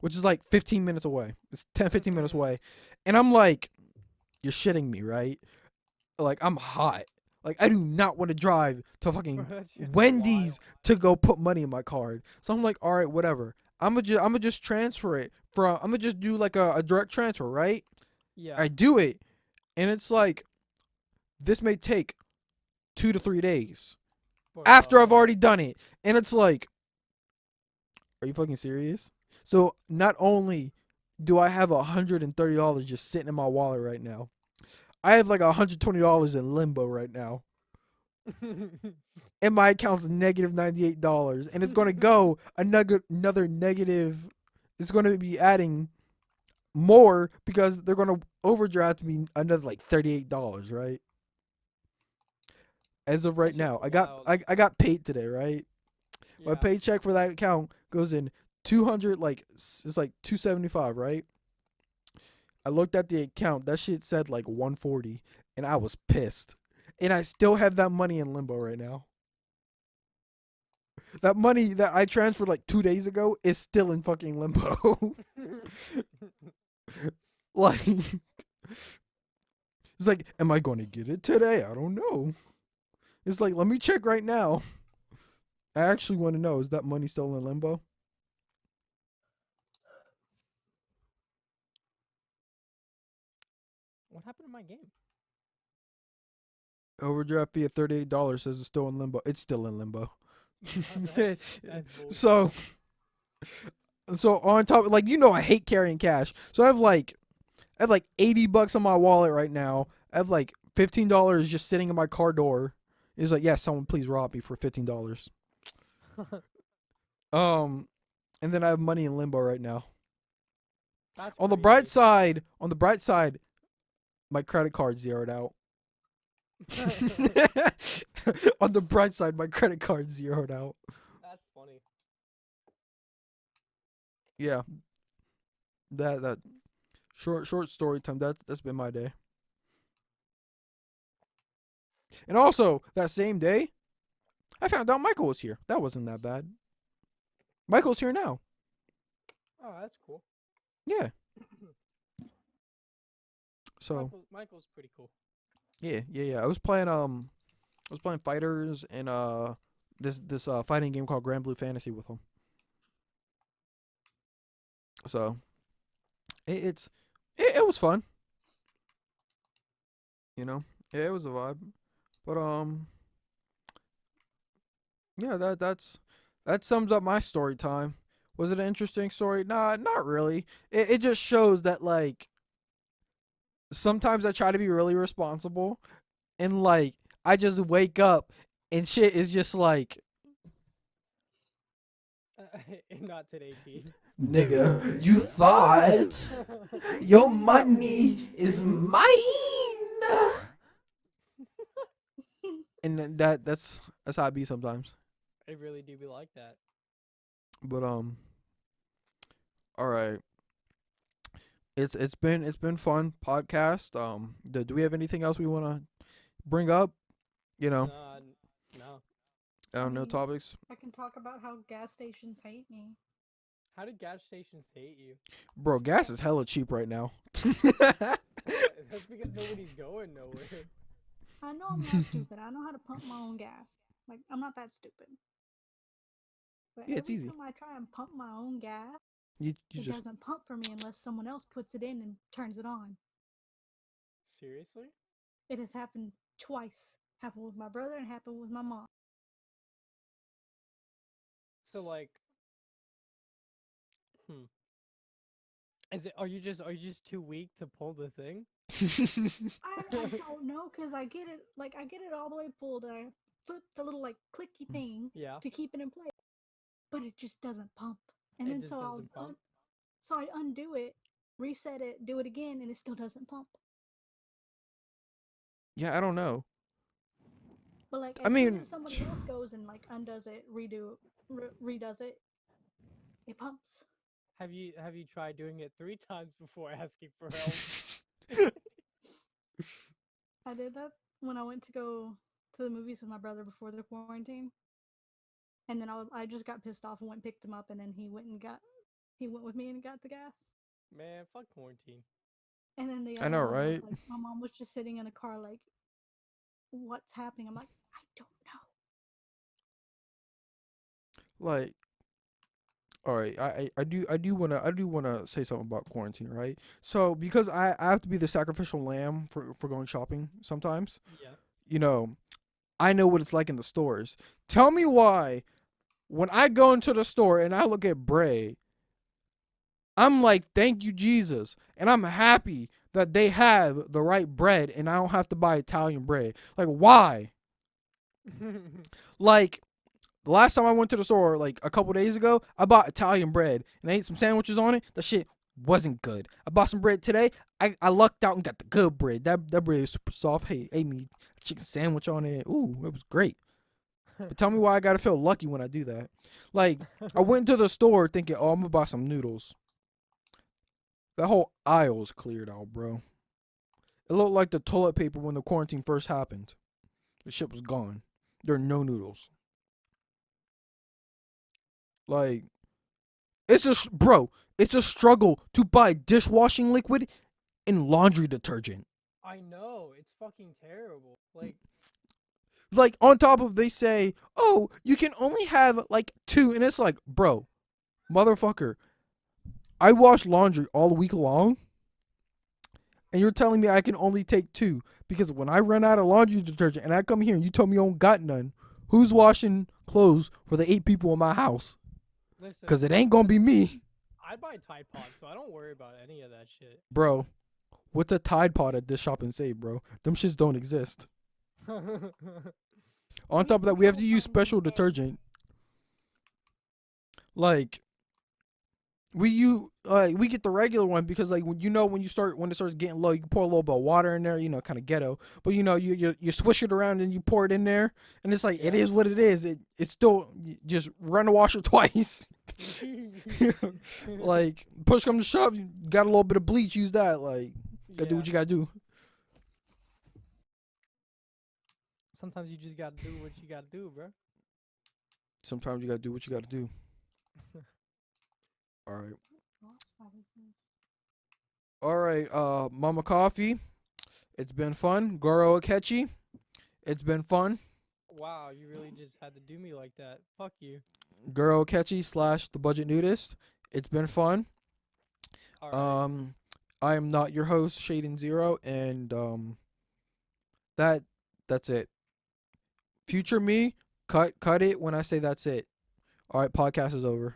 which is like 15 minutes away. It's 10, 15 minutes away. And I'm like, you're shitting me, right? Like, I'm hot. Like, I do not want to drive to Bro, fucking that shit's Wendy's wild. to go put money in my card. So I'm like, all right, whatever. I'm gonna just transfer it from. I'm gonna just do like a direct transfer, right? Yeah. I do it, and it's like this may take 2 to 3 days after I've Bro. already done it, and it's like, are you fucking serious? So not only do I have $130 just sitting in my wallet right now, I have like $120 in limbo right now. And my account's negative $98, and it's gonna go another negative. It's gonna be adding more because they're gonna overdraft me another like $38, right? As of That right shit's now, wild. I got paid today, right? My Yeah. paycheck for that account goes in 200, like it's like 275, right? I looked at the account, that shit said like 140, and I was pissed. And I still have that money in limbo right now. That money that I transferred like 2 days ago is still in fucking limbo. Like, it's like, am I going to get it today? I don't know. It's like, let me check right now. I actually want to know, is that money still in limbo? What happened to my game? Overdraft fee of $38 says it's still in limbo. It's still in limbo. That's bullshit. So on top, like, I hate carrying cash. So I have like $80 on my wallet right now. I have like $15 just sitting in my car door. It's like, yeah, someone please rob me for $15. Um, and then I have money in limbo right now. That's On the bright crazy. side, my credit card zeroed out. On the bright side, my credit card zeroed out. That's funny. Yeah, that short story time. That's been my day. And also that same day, I found out Michael was here. That wasn't that bad. Michael's here now. Oh, that's cool. Yeah. So Michael's pretty cool. yeah. I was playing fighters and this fighting game called Grand Blue Fantasy with him. So it was fun. It was a vibe. But yeah, that sums up my story time. Was it an interesting story? Nah, not really. It just shows that like sometimes I try to be really responsible, and like I just wake up and shit is just like, Not today, Pete. nigga, you thought your money is mine. And that's how I be sometimes. I really do be like that. But all right. It's been fun podcast. Do we have anything else we want to bring up? You know, No. I don't know, topics. I can talk about how gas stations hate me. How did gas stations hate you? Bro, gas is hella cheap right now. That's because nobody's going nowhere. I know I'm not stupid. I know how to pump my own gas. Like, I'm not that stupid. But Yeah, it's every easy. time I try and pump my own gas, You it just doesn't pump for me unless someone else puts it in and turns it on. Seriously? It has happened twice. Happened with my brother and happened with my mom. So like, are you just too weak to pull the thing? I don't know, cause I get it all the way pulled. And I flip the little like clicky thing Yeah. to keep it in place, but it just doesn't pump. And It then just so doesn't pump? so I undo it, reset it, do it again, and it still doesn't pump. yeah, I don't know. But like I as soon mean, as somebody else goes and like undoes it, redoes it, it pumps. Have you tried doing it 3 times before asking for help? I did that when I went to go to the movies with my brother before the quarantine, and then I just got pissed off and went and picked him up, and then he went with me and got the gas. Man, fuck quarantine. And then the I other know, one was right? like, my mom was just sitting in a car, like, what's happening? I'm like, I don't Like, all right, I do wanna say something about quarantine, right? So because I have to be the sacrificial lamb for going shopping sometimes. Yeah. You know, I know what it's like in the stores. Tell me why when I go into the store and I look at Bray, I'm like, thank you, Jesus. And I'm happy that they have the right bread and I don't have to buy Italian bread. Like, why? Like, the last time I went to the store, like a couple days ago, I bought Italian bread and I ate some sandwiches on it. That shit wasn't good. I bought some bread today. I lucked out and got the good bread. That bread is super soft. Hey, ate me a chicken sandwich on it. Ooh, it was great. But tell me why I gotta feel lucky when I do that. Like, I went to the store thinking, oh, I'm gonna buy some noodles. That whole aisle is cleared out, bro. It looked like the toilet paper when the quarantine first happened. The shit was gone. There are no noodles. Like, bro, it's a struggle to buy dishwashing liquid and laundry detergent. I know, it's fucking terrible. Like, on top of they say, oh, you can only have like 2, and it's like, bro, motherfucker, I wash laundry all week long, and you're telling me I can only take 2 because when I run out of laundry detergent and I come here and you tell me you don't got none, who's washing clothes for the 8 people in my house? listen, Because it ain't gonna be me, I buy Tide Pods, so I don't worry about any of that shit. bro. What's a Tide Pod at this shop and save, bro? Them shits don't exist. On top of that, we have to use special detergent. Like, we get the regular one because like when it starts getting low, you can pour a little bit of water in there, kind of ghetto. But you swish it around and you pour it in there, and it's like it Yeah. is what it is. It's still just run the washer twice. Like push come to shove, you got a little bit of bleach, use that. Like gotta do what you gotta do. Sometimes you just gotta do what you gotta do, bro. Sometimes you gotta do what you gotta do. All right. All right, Mama Coffee. It's been fun. Goro Akechi. It's been fun. Wow, you really just had to do me like that. Fuck you. Goro Akechi / the Budget Nudist. It's been fun. All right. I am not your host, Shaden Zero, and that's it. Future me, cut it when I say that's it. All right, podcast is over.